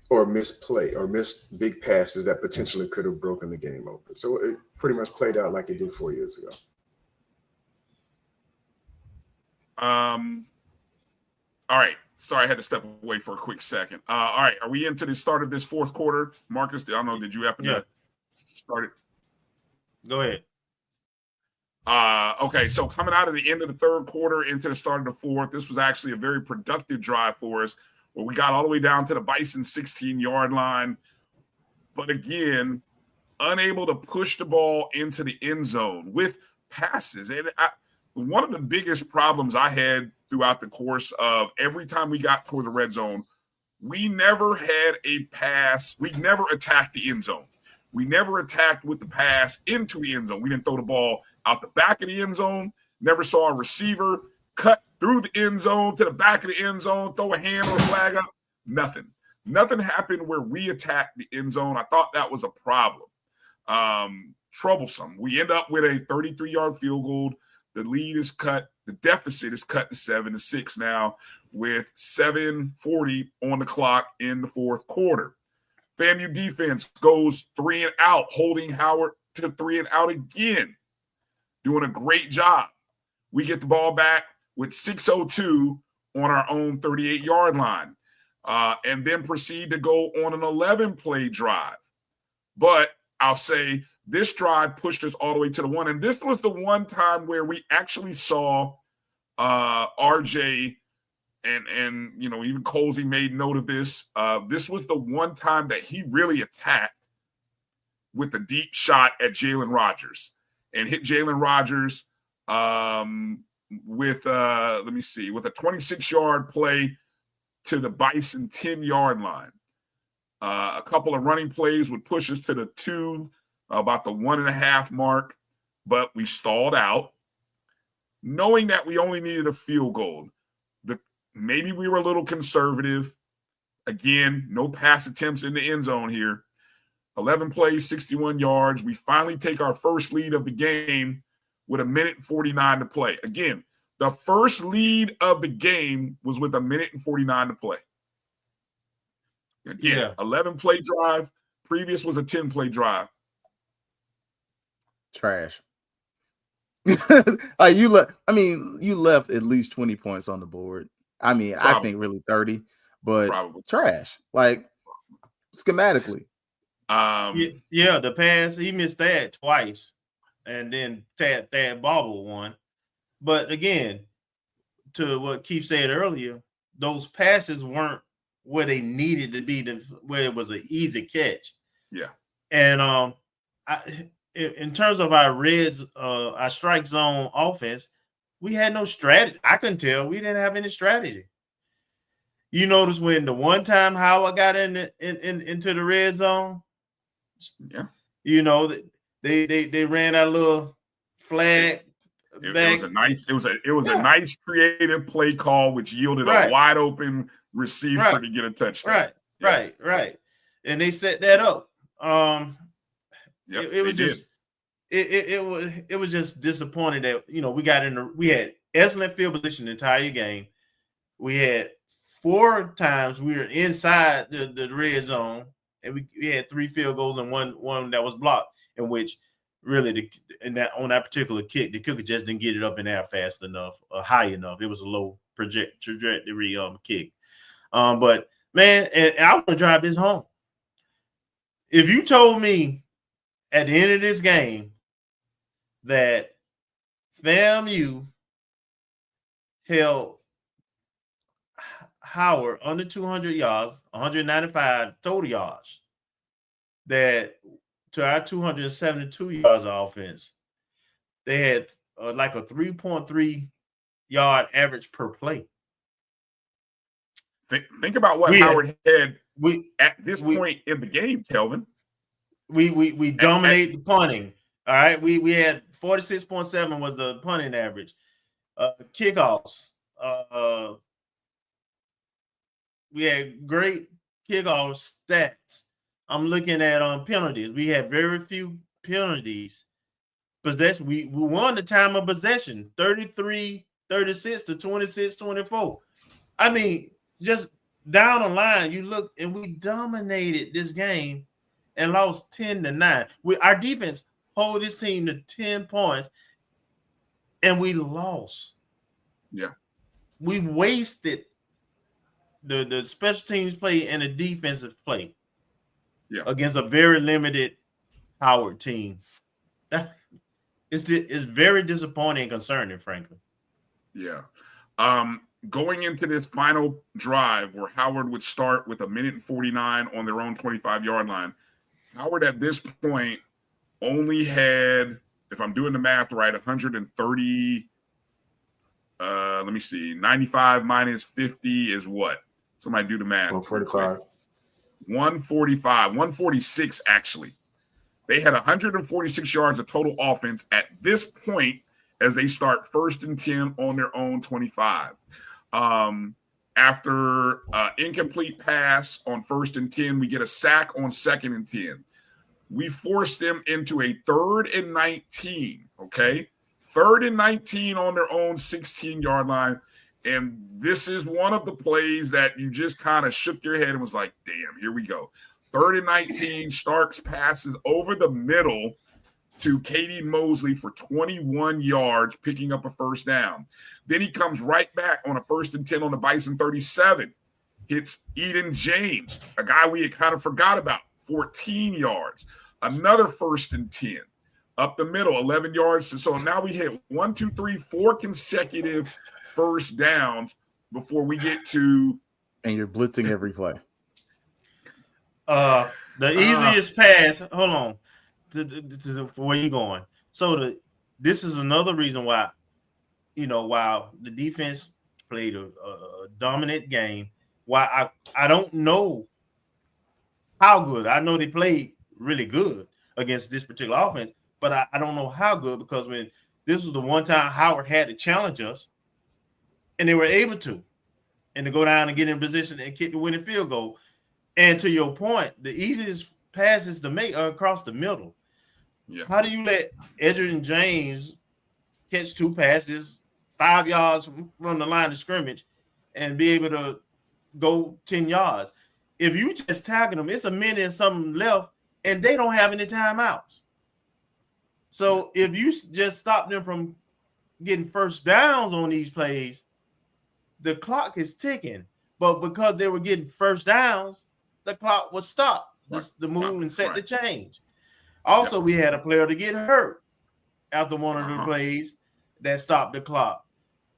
or missed big passes that potentially could have broken the game open. So it pretty much played out like it did 4 years ago. All right. Sorry, I had to step away for a quick second. All right. Are we into the start of this fourth quarter? Marcus, I don't know. Did you happen to start it? Go ahead. Okay, so coming out of the end of the third quarter into the start of the fourth, this was actually a very productive drive for us where we got all the way down to the Bison 16-yard line. But again, unable to push the ball into the end zone with passes. And one of the biggest problems I had throughout the course of every time we got toward the red zone, we never had a pass. We never attacked the end zone. We never attacked with the pass into the end zone. We didn't throw the ball out the back of the end zone. Never saw a receiver cut through the end zone to the back of the end zone, throw a hand or a flag up. Nothing. Nothing happened where we attacked the end zone. I thought that was a problem. Troublesome. We end up with a 33-yard field goal. The lead is cut. The deficit is cut to 7-6 now with 7:40 on the clock in the fourth quarter. FAMU defense goes 3 and out, holding Howard to 3 and out again. Doing a great job. We get the ball back with 6:02 on our own 38-yard line, and then proceed to go on an 11-play drive. But I'll say this drive pushed us all the way to the one, and this was the one time where we actually saw RJ and even Colsey made note of this. This was the one time that he really attacked with a deep shot at Jalen Rogers and hit Jalen Rogers with a 26-yard play to the Bison 10-yard line. A couple of running plays would push us to the 2, about the 1.5 mark, but we stalled out, knowing that we only needed a field goal. Maybe we were a little conservative. Again, no pass attempts in the end zone here. 11 plays, 61 yards. We finally take our first lead of the game with 1:49 to play. Again, the first lead of the game was with 1:49 to play. Again, 11-play drive. Previous was a 10-play drive. Trash. You left at least 20 points on the board. I mean, probably. I think really 30, but probably. Trash. Like schematically. The pass, he missed that twice, and then Thad bobbled one. But again, to what Keith said earlier, those passes weren't where they needed to be, where it was an easy catch. Yeah. And in terms of our strike zone offense, we had no strategy. I couldn't tell. We didn't have any strategy. You notice when the one time Howard got into the red zone, you know, they ran that little flag. It was a nice creative play call which yielded a wide open receiver to get a touchdown. Right. And they set that up. It was just disappointing that, you know, we had excellent field position the entire game. We had 4 times we were inside the red zone, and we had 3 field goals and one that was blocked, in which really on that particular kick, the kicker just didn't get it up in there fast enough or high enough. It was a low trajectory kick. But man, and I want to drive this home. If you told me at the end of this game that FAMU held Howard under 200 yards, 195 total yards, that to our 272 yards of offense, they had like a 3.3 yard average per play. Think about what Howard had at this point in the game, Kelvin. We dominate the punting. All right. We had 46.7 was the punting average. Kickoffs. We had great kickoff stats. I'm looking at penalties. We had very few penalties. Possession. We won the time of possession, 33-36 to 26-24. I mean, just down the line, you look and we dominated this game and lost 10-9. Our defense hold this team to 10 points, and we lost. Yeah. We wasted the special teams play and the defensive play against a very limited Howard team. It's very disappointing and concerning, frankly. Yeah. Going into this final drive where Howard would start with 1:49 on their own 25-yard line, Howard at this point only had, if I'm doing the math right, 130. Let me see. 95 minus 50 is what? Somebody do the math. 145. 146 actually. They had 146 yards of total offense at this point as they start 1st and 10 on their own 25. After incomplete pass on 1st and 10, we get a sack on 2nd and 10. We force them into a 3rd and 19, okay? 3rd and 19 on their own 16-yard line. And this is one of the plays that you just kind of shook your head and was like, damn, here we go. 3rd and 19, Starks passes over the middle to Katie Mosley for 21 yards, picking up a 1st down. Then he comes right back on a 1st and 10 on the Bison 37. Hits Eden James, a guy we had kind of forgot about, 14 yards. Another 1st and 10. Up the middle, 11 yards. So now we hit 1, 2, 3, 4 consecutive 1st downs before we get to. And you're blitzing every play. The easiest pass. Hold on. Where you going? So this is another reason why, you know, while the defense played a dominant game, why I don't know how good. I know they played really good, against this particular offense. But I don't know how good, because when this was the one time Howard had to challenge us, and they were able to, and to go down and get in position and kick the winning field goal. And to your point, the easiest passes to make are across the middle. Yeah. How do you let Edgerrin James catch 2 passes 5 yards from the line of scrimmage and be able to go 10 yards? If you just tackle them, it's a minute and something left, and they don't have any timeouts. So if you just stop them from getting first downs on these plays, the clock is ticking. But because they were getting first downs, the clock was stopped. Right. The move and set the Right. change. Also, we had a player to get hurt after one of the plays that stopped the clock.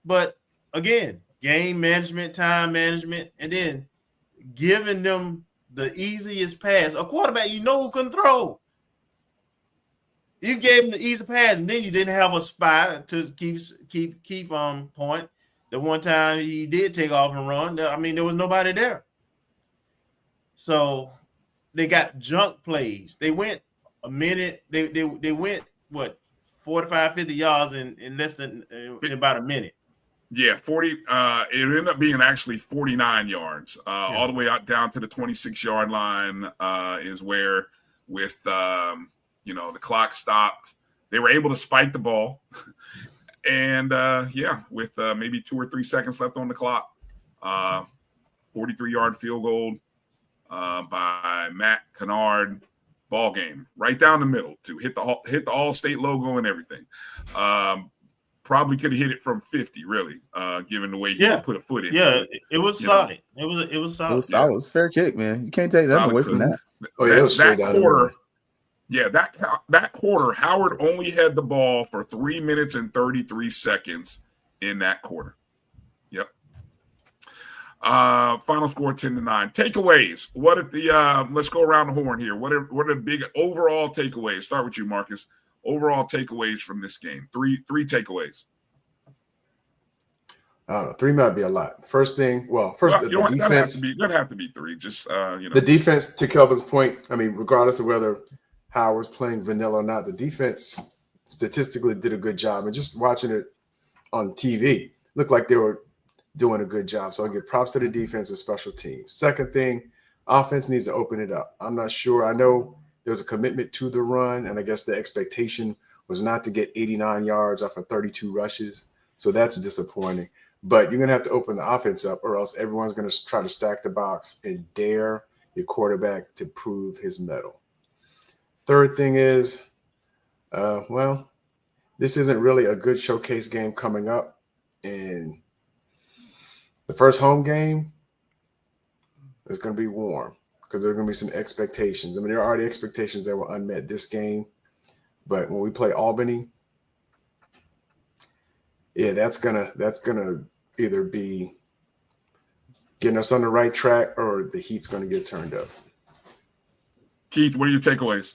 But again, game management, time management, and then giving them the easiest pass. A quarterback, you know, who can throw. You gave him the easy pass, and then you didn't have a spot to keep point. The one time he did take off and run, I mean, there was nobody there. So they got junk plays. They went a minute. They went what 45, 50 yards in less than in about a minute. Yeah, 40. It ended up being actually 49 yards, all the way out down to the 26-yard line is where, with the clock stopped, they were able to spike the ball, and with maybe 2 or 3 seconds left on the clock, 43-yard field goal by Matt Kennard. Ball game right down the middle to hit the All-State logo and everything. Probably could have hit it from 50, really, given the way he put a foot in. Yeah, it was solid. It was solid. It was solid. It was fair kick, man. You can't take that away from that. Oh, yeah, it was straight down quarter. Yeah, that quarter, Howard only had the ball for 3 minutes and 33 seconds in that quarter. Yep. Final score 10-9. Takeaways. What if let's go around the horn here. What are the big overall takeaways? Start with you, Marcus. Overall takeaways from this game. Three takeaways. I don't know. 3 might be a lot. First thing, the defense. Doesn't have to be 3. Just the defense. To Kelvin's point, I mean, regardless of whether Howard's playing vanilla or not, the defense statistically did a good job. And just watching it on TV, looked like they were doing a good job. So I give props to the defense and special teams. Second thing, offense needs to open it up. I'm not sure. I know there's a commitment to the run, and I guess the expectation was not to get 89 yards off of 32 rushes. So that's disappointing. But you're going to have to open the offense up, or else everyone's going to try to stack the box and dare your quarterback to prove his mettle. Third thing is, this isn't really a good showcase game coming up. And the first home game is going to be warm because there are going to be some expectations. I mean, there are already expectations that were unmet this game. But when we play Albany, that's gonna either be getting us on the right track or the heat's going to get turned up. Keith, what are your takeaways?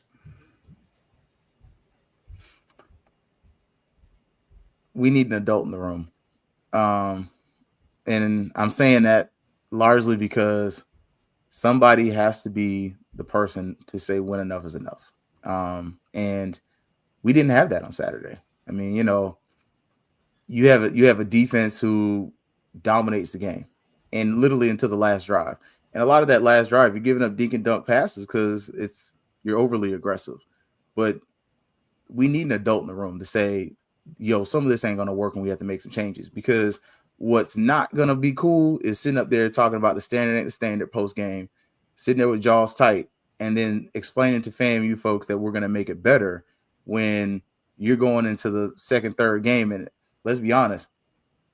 We need an adult in the room. And I'm saying that largely because somebody has to be the person to say when enough is enough. And we didn't have that on Saturday. I mean, you have a defense who dominates the game and literally until the last drive. And a lot of that last drive, you're giving up dink and dunk passes because you're overly aggressive. But we need an adult in the room to say, some of this ain't going to work and we have to make some changes, because what's not going to be cool is sitting up there talking about the standard ain't the standard post game, sitting there with jaws tight, and then explaining to FAMU folks that we're going to make it better when you're going into the second, third game. And let's be honest,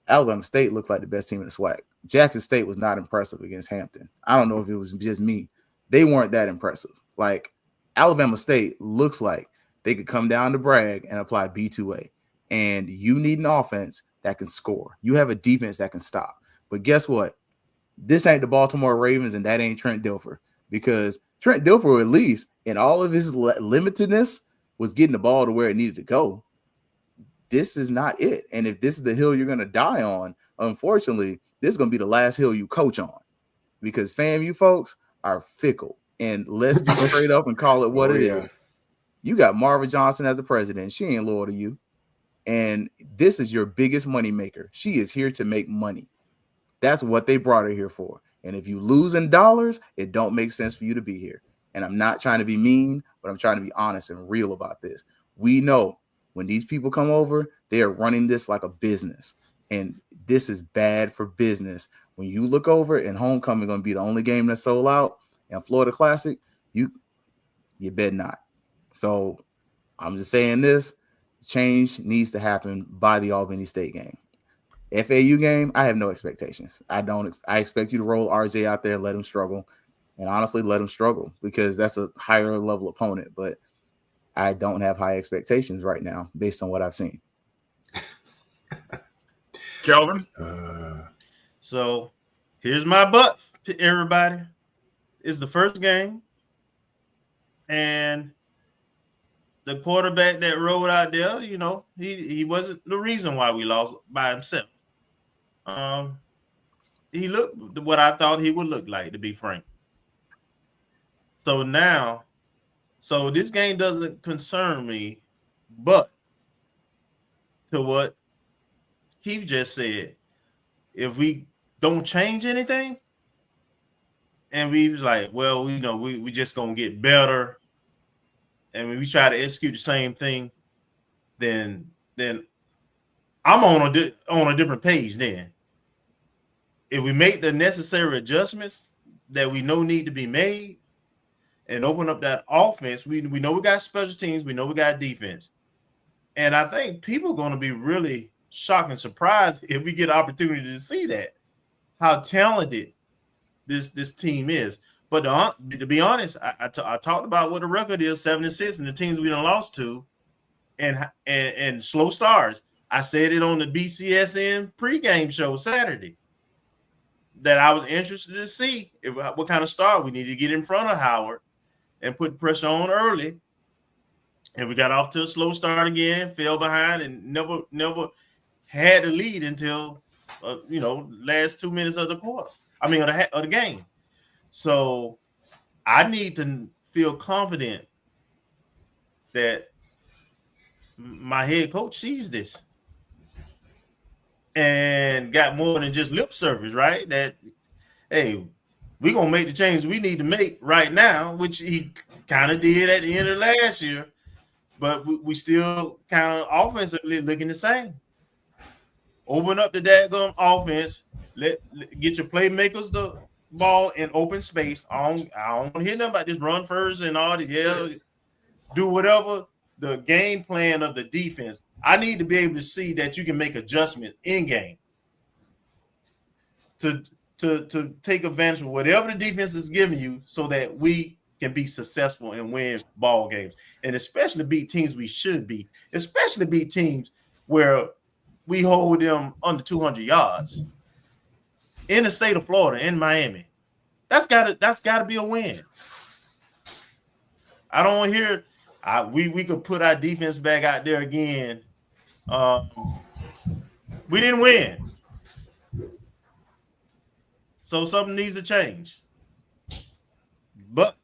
Alabama State looks like the best team in the SWAC. Jackson State was not impressive against Hampton. I don't know if it was just me. They weren't that impressive. Like, Alabama State looks like they could come down to Bragg and apply B2A. And you need an offense that can score. You have a defense that can stop. But guess what? This ain't the Baltimore Ravens, and that ain't Trent Dilfer. Because Trent Dilfer, at least in all of his limitedness, was getting the ball to where it needed to go. This is not it. And if this is the hill you're going to die on, unfortunately, this is going to be the last hill you coach on, because FAMU folks are fickle. And let's be straight up and call it what it is. You got Marvin Johnson as the president. She ain't loyal to you. And this is your biggest money maker. She is here to make money. That's what they brought her here for. And if you lose in dollars, it don't make sense for you to be here. And I'm not trying to be mean, but I'm trying to be honest and real about this. We know when these people come over, they are running this like a business. And this is bad for business. When you look over and homecoming going to be the only game that's sold out and Florida Classic, you bet not. So I'm just saying this. Change needs to happen by the Albany State game. FAU game, I have no expectations. I expect you to roll RJ out there, let him struggle, and honestly, let him struggle because that's a higher level opponent. But I don't have high expectations right now based on what I've seen. Kelvin? So here's my butt, everybody. It's the first game, and the quarterback that rolled out there, you know, he wasn't the reason why we lost by himself. He looked what I thought he would look like, to be frank. So this game doesn't concern me, but to what Keith just said, if we don't change anything, and we was like, well, we just gonna get better, and when we try to execute the same thing, then I'm on a different page. Then, if we make the necessary adjustments that we know need to be made, and open up that offense, we know we got special teams, we know we got defense, and I think people are going to be really shocked and surprised if we get an opportunity to see that how talented this team is. But to be honest, I talked about what the record is, 7-6, and the teams we done lost to, and slow starts. I said it on the BCSN pregame show Saturday that I was interested to see what kind of start we need to get in front of Howard and put pressure on early. And we got off to a slow start again, fell behind, and never had the lead until last 2 minutes of the quarter. I mean, of the game. So I need to feel confident that my head coach sees this and got more than just lip service, right? That, hey, we're going to make the changes we need to make right now, which he kind of did at the end of last year, but we still kind of offensively looking the same. Open up the daggum offense, get your playmakers the ball in open space. I don't hear nothing about this run first and all the do whatever the game plan of the defense. I need to be able to see that you can make adjustments in game to take advantage of whatever the defense is giving you so that we can be successful and win ball games, and especially beat teams we should beat, especially beat teams where we hold them under 200 yards in the state of Florida, in Miami. That's gotta be a win. I don't hear we could put our defense back out there again. We didn't win. So something needs to change. But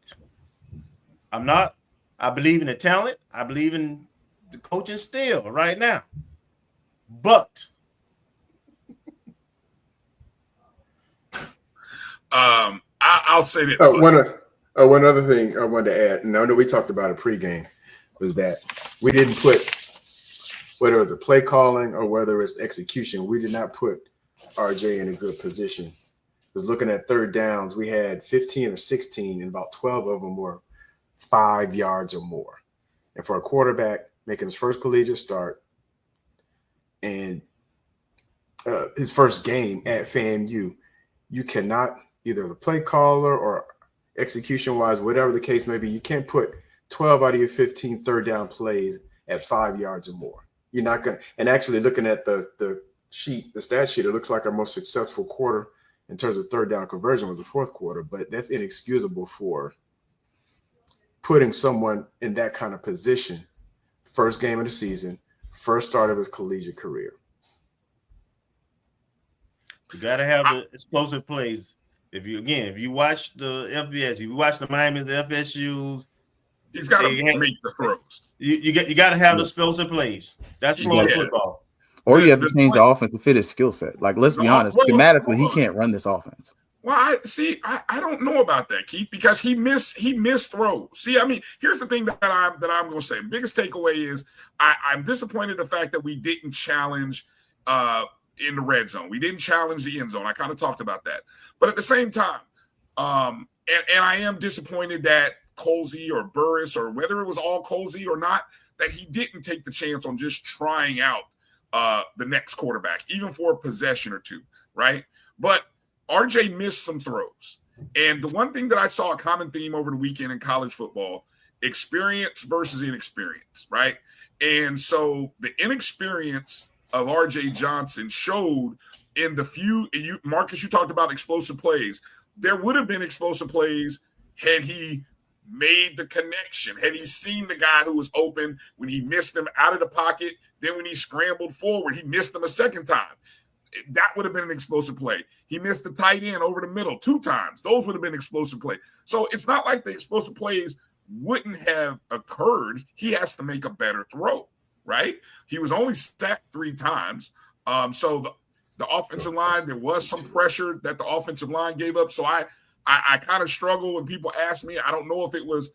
I believe in the talent. I believe in the coaching still right now. But I'll say that. One other thing I wanted to add, and I know we talked about it pregame, was that we didn't put, whether it's a play calling or whether it's execution, we did not put RJ in a good position. Because looking at third downs, we had 15 or 16, and about 12 of them were 5 yards or more. And for a quarterback making his first collegiate start and his first game at FAMU, you cannot, either the play caller or execution-wise, whatever the case may be, you can't put 12 out of your 15 third down plays at 5 yards or more. You're not going to – and actually looking at the stat sheet, it looks like our most successful quarter in terms of third down conversion was the fourth quarter, but that's inexcusable for putting someone in that kind of position, first game of the season, first start of his collegiate career. You got to have the explosive plays. If you watch the FBS, if you watch the Miami, the FSU, He's got to make the throws. You got to have the explosive plays. That's Florida football. Or you have to change the offense to fit his skill set. Like, let's be honest, schematically, he can't run this offense. Well, I don't know about that, Keith, because he missed throws. See, I mean, here's the thing that I'm going to say. Biggest takeaway is I'm disappointed in the fact that we didn't challenge in the red zone. We didn't challenge the end zone. I kind of talked about that, but at the same time, and I am disappointed that Colsey or Burris, or whether it was all Colsey or not, that he didn't take the chance on just trying out the next quarterback, even for a possession or two, right? But RJ missed some throws. And the one thing that I saw a common theme over the weekend in college football, experience versus inexperience, right? And so the inexperience of RJ Johnson showed in the few, Marcus, you talked about explosive plays. There would have been explosive plays had he made the connection, had he seen the guy who was open when he missed him out of the pocket. Then when he scrambled forward, he missed him a second time. That would have been an explosive play. He missed the tight end over the middle 2 times. Those would have been explosive plays. So it's not like the explosive plays wouldn't have occurred. He has to make a better throw, right? He was only sacked 3 times. So the offensive line, there was some pressure that the offensive line gave up. So I kind of struggle when people ask me. I don't know if it was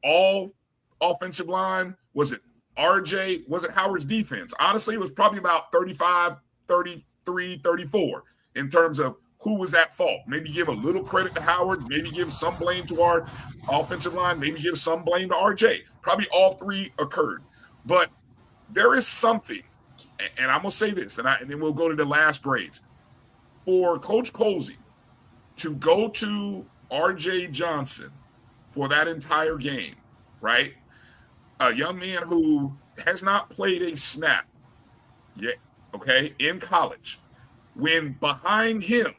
all offensive line. Was it RJ? Was it Howard's defense? Honestly, it was probably about 35, 33, 34 in terms of who was at fault. Maybe give a little credit to Howard, maybe give some blame to our offensive line, maybe give some blame to RJ. Probably all 3 occurred. But there is something, and I'm going to say this, and then we'll go to the last grades. For Coach Colsey to go to RJ Johnson for that entire game, right? A young man who has not played a snap yet, okay, in college, when behind him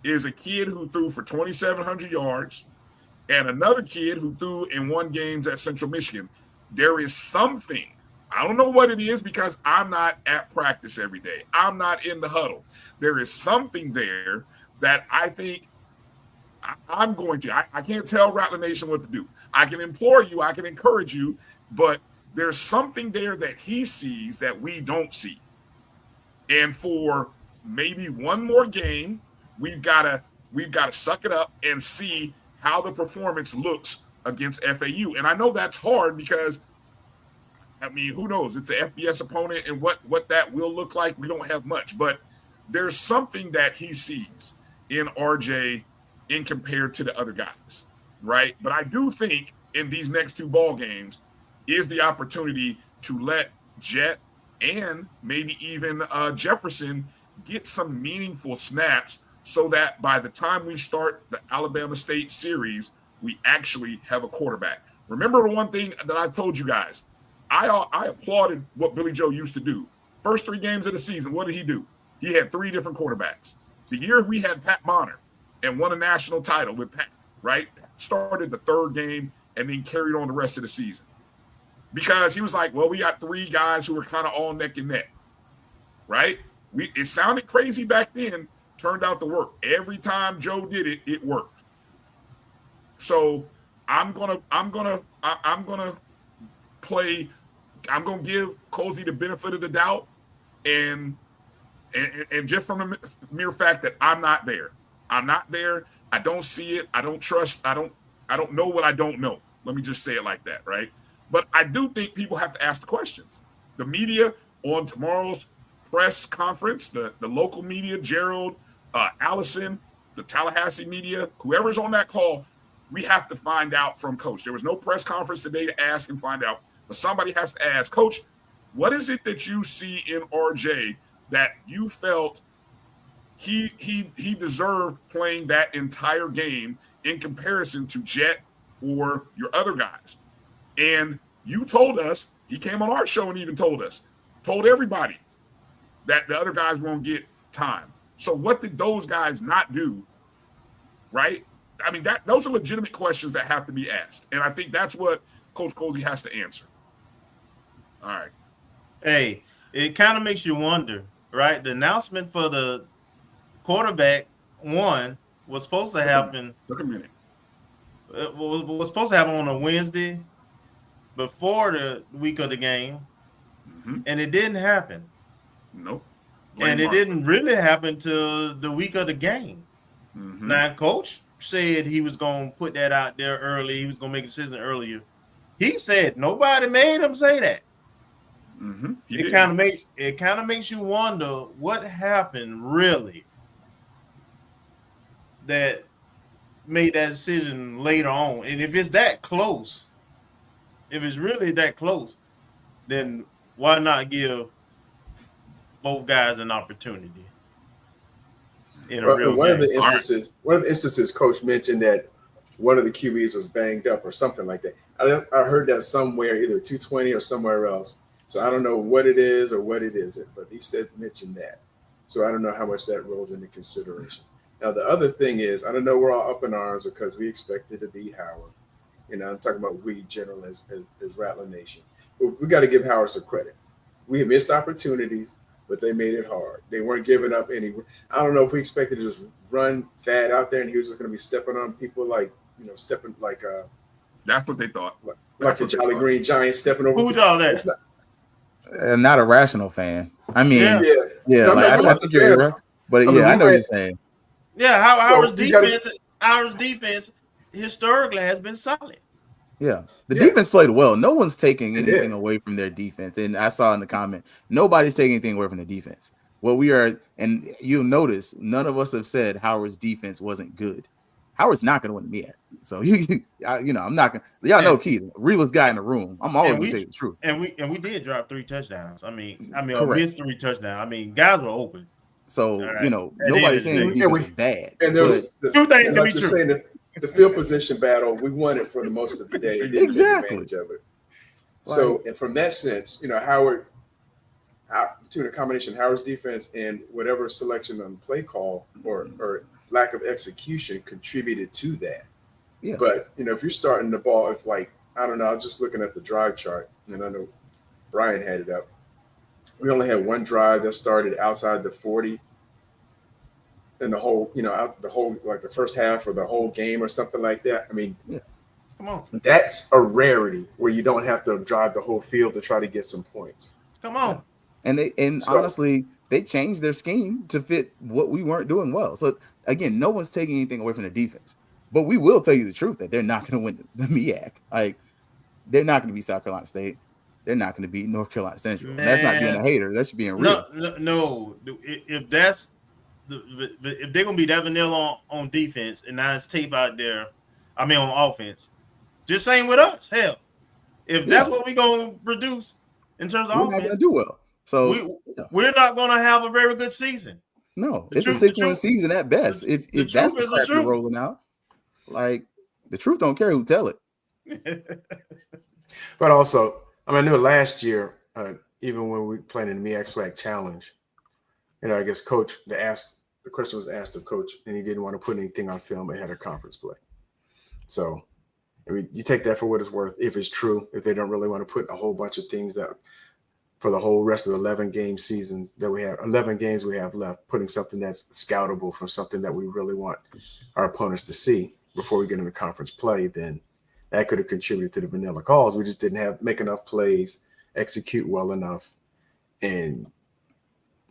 is a kid who threw for 2,700 yards and another kid who threw and won games at Central Michigan. There is something, I don't know what it is because I'm not at practice every day. I'm not in the huddle. There is something there that I think I'm going to. I can't tell Rattler Nation what to do. I can implore you. I can encourage you. But there's something there that he sees that we don't see. And for maybe one more game, we've got to suck it up and see how the performance looks against FAU. And I know that's hard because, I mean, who knows? It's an FBS opponent, and what that will look like, we don't have much. But there's something that he sees in RJ in compared to the other guys, right? But I do think in these next 2 ball games is the opportunity to let Jet and maybe even Jefferson get some meaningful snaps so that by the time we start the Alabama State series, we actually have a quarterback. Remember the one thing that I told you guys, I applauded what Billy Joe used to do. First 3 games of the season, what did he do? He had 3 different quarterbacks. The year we had Pat Bonner and won a national title with Pat, right? Pat started the 3rd game and then carried on the rest of the season. Because he was like, well, we got 3 guys who were kind of all neck and neck, right? It sounded crazy back then, turned out to work. Every time Joe did it, it worked. So I'm gonna give Colsey the benefit of the doubt, and just from the mere fact that I'm not there. I'm not there. I don't see it. I don't trust. I don't know what I don't know. Let me just say it like that, right? But I do think people have to ask the questions. The media on tomorrow's press conference, the local media, Gerald, Allison, the Tallahassee media, whoever's on that call, we have to find out from Coach. There was no press conference today to ask and find out, but somebody has to ask, Coach, what is it that you see in RJ that you felt he deserved playing that entire game in comparison to Jet or your other guys? And you told us, he came on our show and even told everybody that the other guys won't get time. So what did those guys not do, right? I mean, those are legitimate questions that have to be asked. And I think that's what Coach Colsey has to answer. All right. Hey, it kind of makes you wonder, right? The announcement for the quarterback one was supposed to happen. Look a minute. Was supposed to happen on a Wednesday. before the week of the game, Mm-hmm. and it didn't happen. Nope. And it didn't really happen till the week of the game. Mm-hmm. Now, coach said he was going to put that out there early. He was going to make a decision earlier. He said nobody made him say that. Mm-hmm. It kind of makes you wonder what happened really that made that decision later on. And if it's that close, if it's really that close, then why not give both guys an opportunity in a Well, real in one game? of the instances, Coach mentioned that one of the QBs was banged up or something like that. I heard that somewhere, either 220 or somewhere else. So I don't know what it is or what it isn't, but he mentioned that. So I don't know how much that rolls into consideration. Now the other thing is, I don't know, we're all up in arms because we expected to beat Howard. You know, I'm talking about we general as Rattler Nation. But we got to give Howard some credit. We missed opportunities, but they made it hard. They weren't giving up any. I don't know if we expected to just run Thad out there and he was just going to be stepping on people stepping like That's what they thought. Like the Jolly Green Giant stepping over. Who's all that? Not a rational fan. I mean, Yeah. No, like, I think you're right. But I know what you're saying. Yeah, Howard's defense historically has been solid. Yeah, the defense played well. No one's taking anything away from their defense. And I saw in the comment, nobody's taking anything away from the defense. What we are, and you'll notice, none of us have said Howard's defense wasn't good. Howard's not going to win the MEAC. So I'm not going. Y'all know Keith, realest guy in the room. I'm always going to tell you the truth. And we did drop 3 touchdowns. I mean, Correct. missed 3 touchdowns. I mean, guys were open. So nobody's saying the defense is bad. And there was two things to be true. Saying the field position battle, we won it for the most of the day. Exactly. Take advantage of it. So, and from that sense, Howard, between a combination of Howard's defense and whatever selection on play call or lack of execution contributed to that. Yeah. But if you're starting the ball, if I don't know, I was just looking at the drive chart, and I know Brian had it up. We only had one drive that started outside the 40. In the whole, like the first half or the whole game or something like that. I mean, come on, that's a rarity where you don't have to drive the whole field to try to get some points. Come on. Honestly, they changed their scheme to fit what we weren't doing well. So again, no one's taking anything away from the defense, but we will tell you the truth that they're not going to win the MEAC. Like, they're not going to beat South Carolina State. They're not going to beat North Carolina Central. And that's not being a hater. That's being real. No. If that's if they're gonna be that vanilla on defense and now it's tape out there, on offense, just same with us. Hell, if that's what we're gonna produce in terms of offense, not gonna do well. So we're not gonna have a very good season. No, it's a 6-win season at best. If that's the crap you're rolling out, like, the truth don't care who tell it. But also, I know last year, even when we played in the MEAC SWAC Challenge, I guess the question was asked of Coach, and he didn't want to put anything on film ahead of conference play. So, I mean, you take that for what it's worth. If it's true, if they don't really want to put a whole bunch of things that for the whole rest of the 11 game seasons that we have, 11 games we have left, putting something that's scoutable for something that we really want our opponents to see before we get into conference play, then that could have contributed to the vanilla calls. We just didn't make enough plays, execute well enough, and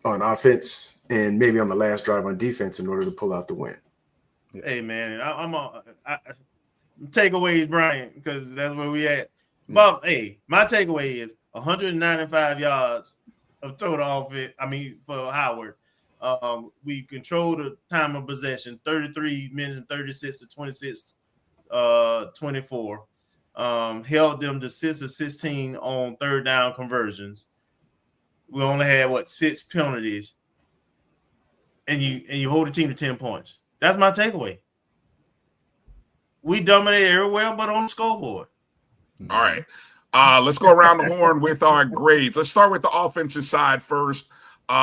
on offense, and maybe on the last drive on defense in order to pull out the win. Hey man, I'm takeaways, Brian, because that's where we at. But hey, my takeaway is 195 yards of total offense. For Howard, we controlled the time of possession, 33 minutes and 36 to 26, 24. Held them to 6 of 16 on third down conversions. We only had 6 penalties, and you hold the team to 10 points. That's my takeaway. We dominated everywhere but on the scoreboard. All right. Let's go around the horn with our grades. Let's start with the offensive side first. What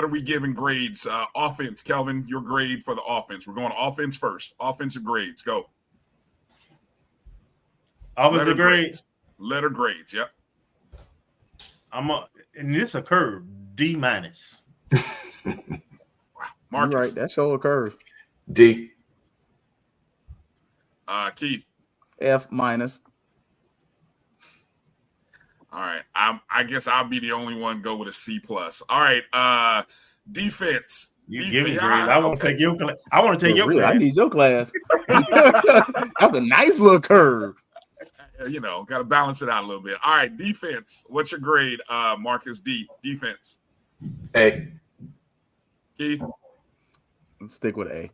are we giving grades? Offense, Kelvin, your grade for the offense. We're going to offense first. Offensive grades, go. Offensive grades. Letter grades, yep. And this a curve, D-. Wow. Marcus. You're right, that's so a curve. D. Keith. F-. All right. I guess I'll be the only one go with a C plus. All right. Defense. You give me grades. I want to take your class. I want to take your Really, class. I need your class. That's a nice little curve. You know, got to balance it out a little bit. All right. Defense. What's your grade, Marcus? Defense. A. Keith? Stick with A.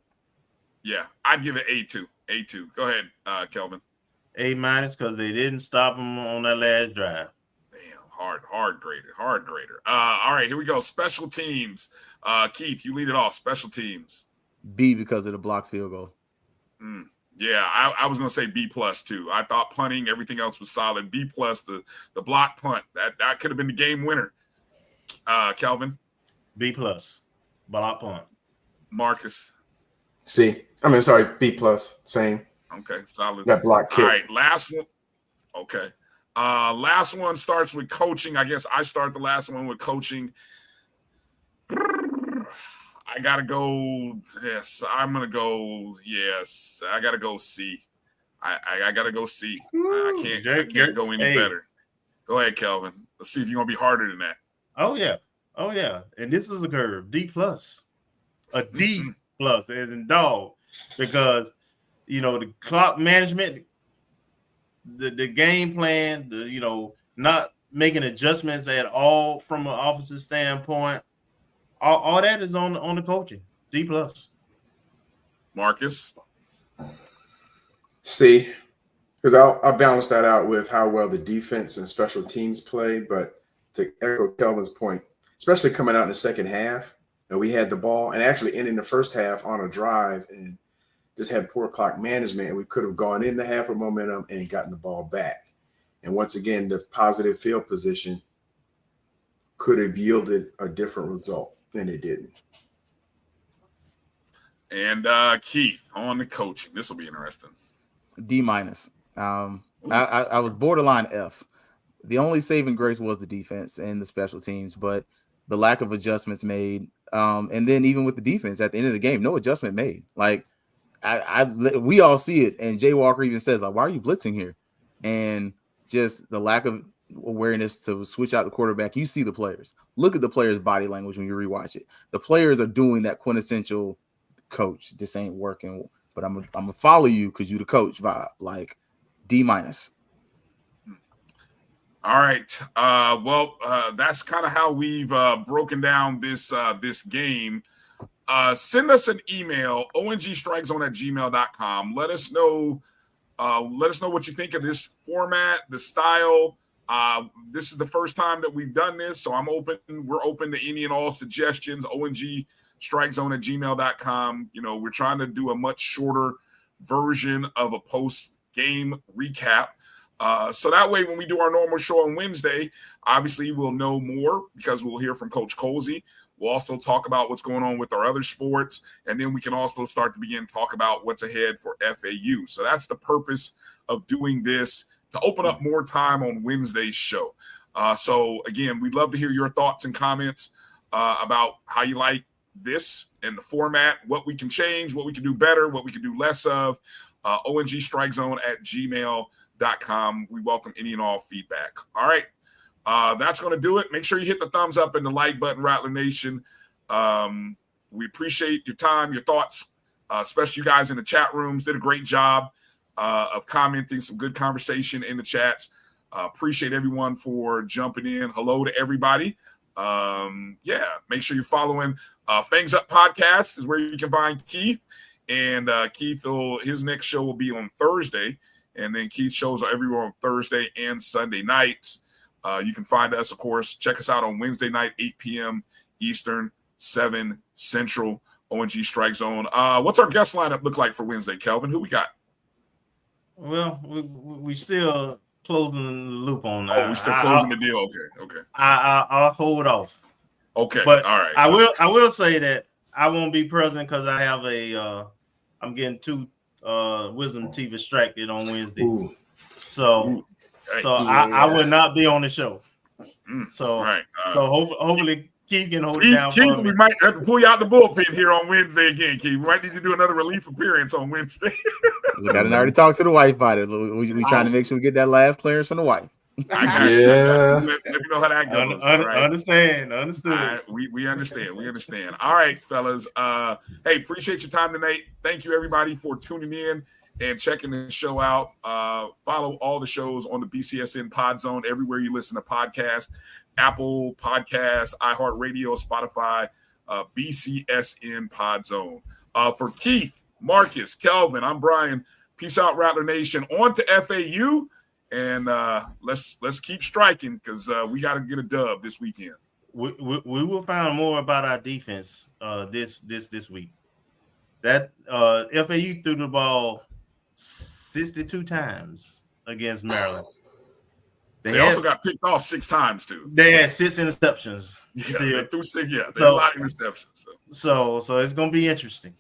Yeah, I'd give it A2. A2. Go ahead, Kelvin. A- because they didn't stop him on that last drive. Damn, hard grader. All right, here we go. Special teams. Keith, you lead it off. Special teams. B because of the block field goal. Yeah, I was gonna say B plus too. I thought punting, everything else was solid. B plus the block punt. That could have been the game winner. Kelvin. B plus. Block punt. Marcus. C. I mean, sorry, B plus. Same. Okay, solid. That block kick. All right, last one. Okay. Last one starts with coaching. I guess I start the last one with coaching. I gotta go. Yes, I'm gonna go. Yes, I gotta go C. I gotta go C. I can't go any better. Go ahead, Kelvin. Let's see if you're gonna be harder than that. Oh yeah. And this is a curve. D plus. A D plus and dog, because the clock management, the game plan, not making adjustments at all from an offensive standpoint. All that is on the coaching. D plus. Marcus. C, because I'll balance that out with how well the defense and special teams play. But to echo Kelvin's point, especially coming out in the second half, and we had the ball and actually ending the first half on a drive and just had poor clock management, and we could have gone into half of momentum and gotten the ball back. And once again, the positive field position could have yielded a different result, and it didn't. And Keith on the coaching. This will be interesting. D minus. I was borderline F. The only saving grace was the defense and the special teams, but the lack of adjustments made. And then even with the defense at the end of the game, no adjustment made. Like we all see it. And Jay Walker even says, like, why are you blitzing here? And just the lack of awareness to switch out the quarterback. You see the players. Look at the players' body language when you rewatch it. The players are doing that quintessential coach. This ain't working, but I'm gonna follow you because you the coach vibe. Like D minus. All right. That's kind of how we've broken down this game. Send us an email, ongstrikezone@gmail.com. Let us know what you think of this format, the style. This is the first time that we've done this, so we're open to any and all suggestions. ongstrikezone@gmail.com. We're trying to do a much shorter version of a post-game recap. So that way, when we do our normal show on Wednesday, obviously we'll know more because we'll hear from Coach Colsey. We'll also talk about what's going on with our other sports, and then we can also start to begin talk about what's ahead for FAU. So that's the purpose of doing this, to open up more time on Wednesday's show. So again, we'd love to hear your thoughts and comments about how you like this and the format, what we can change, what we can do better, what we can do less of. ongstrikezone@gmail.com. We welcome any and all feedback. All right. That's going to do it. Make sure you hit the thumbs up and the like button, Rattler Nation. We appreciate your time, your thoughts, especially you guys in the chat rooms. Did a great job of commenting, some good conversation in the chats. Appreciate everyone for jumping in. Hello to everybody. Make sure you're following Things Up Podcast is where you can find Keith. And Keith, his next show will be on Thursday. And then Keith's shows are everywhere on Thursday and Sunday nights. You can find us, of course. Check us out on Wednesday night, 8 p.m. Eastern, 7 Central, ONG Strike Zone. What's our guest lineup look like for Wednesday, Kelvin? Who we got? Well, we still closing the loop on that. Oh, we're still closing the deal. Okay. I'll hold off. Okay, but all right. I will say that I won't be present because I have I'm getting 2 wisdom teeth extracted on Wednesday. Ooh. So I will not be on the show. So right. Hopefully Keith can hold it down. Keith, we might have to pull you out the bullpen here on Wednesday again, Keith. We might need to do another relief appearance on Wednesday. We got to already talk to the wife about it. We trying to make sure we get that last clearance from the wife. I got you. Yeah. Let me know how that goes. All right. Understood. All right, we understand. We understand. All right, fellas. Hey, appreciate your time tonight. Thank you, everybody, for tuning in and checking the show out. Follow all the shows on the BCSN Pod Zone everywhere you listen to podcasts: Apple Podcasts, iHeartRadio, Spotify, BCSN Pod Zone. For Keith, Marcus, Kelvin, I'm Brian. Peace out, Rattler Nation. On to FAU. And let's keep striking because we got to get a dub this weekend. We will find more about our defense this week. That FAU threw the ball 62 times against Maryland. They also got picked off 6 times too. They had 6 interceptions. Yeah, they threw 6. Yeah, they so, had a lot of interceptions. So it's gonna be interesting.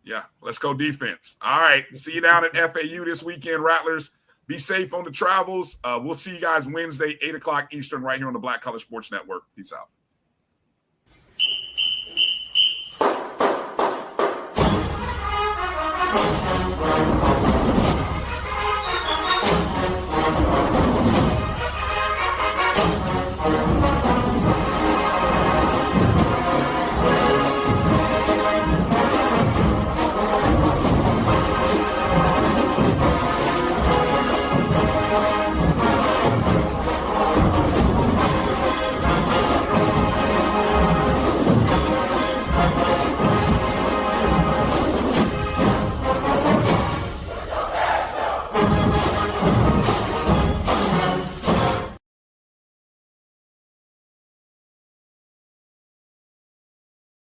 Yeah, let's go defense. All right, see you down at FAU this weekend, Rattlers. Be safe on the travels. We'll see you guys Wednesday, 8:00 Eastern, right here on the Black Collar Sports Network. Peace out.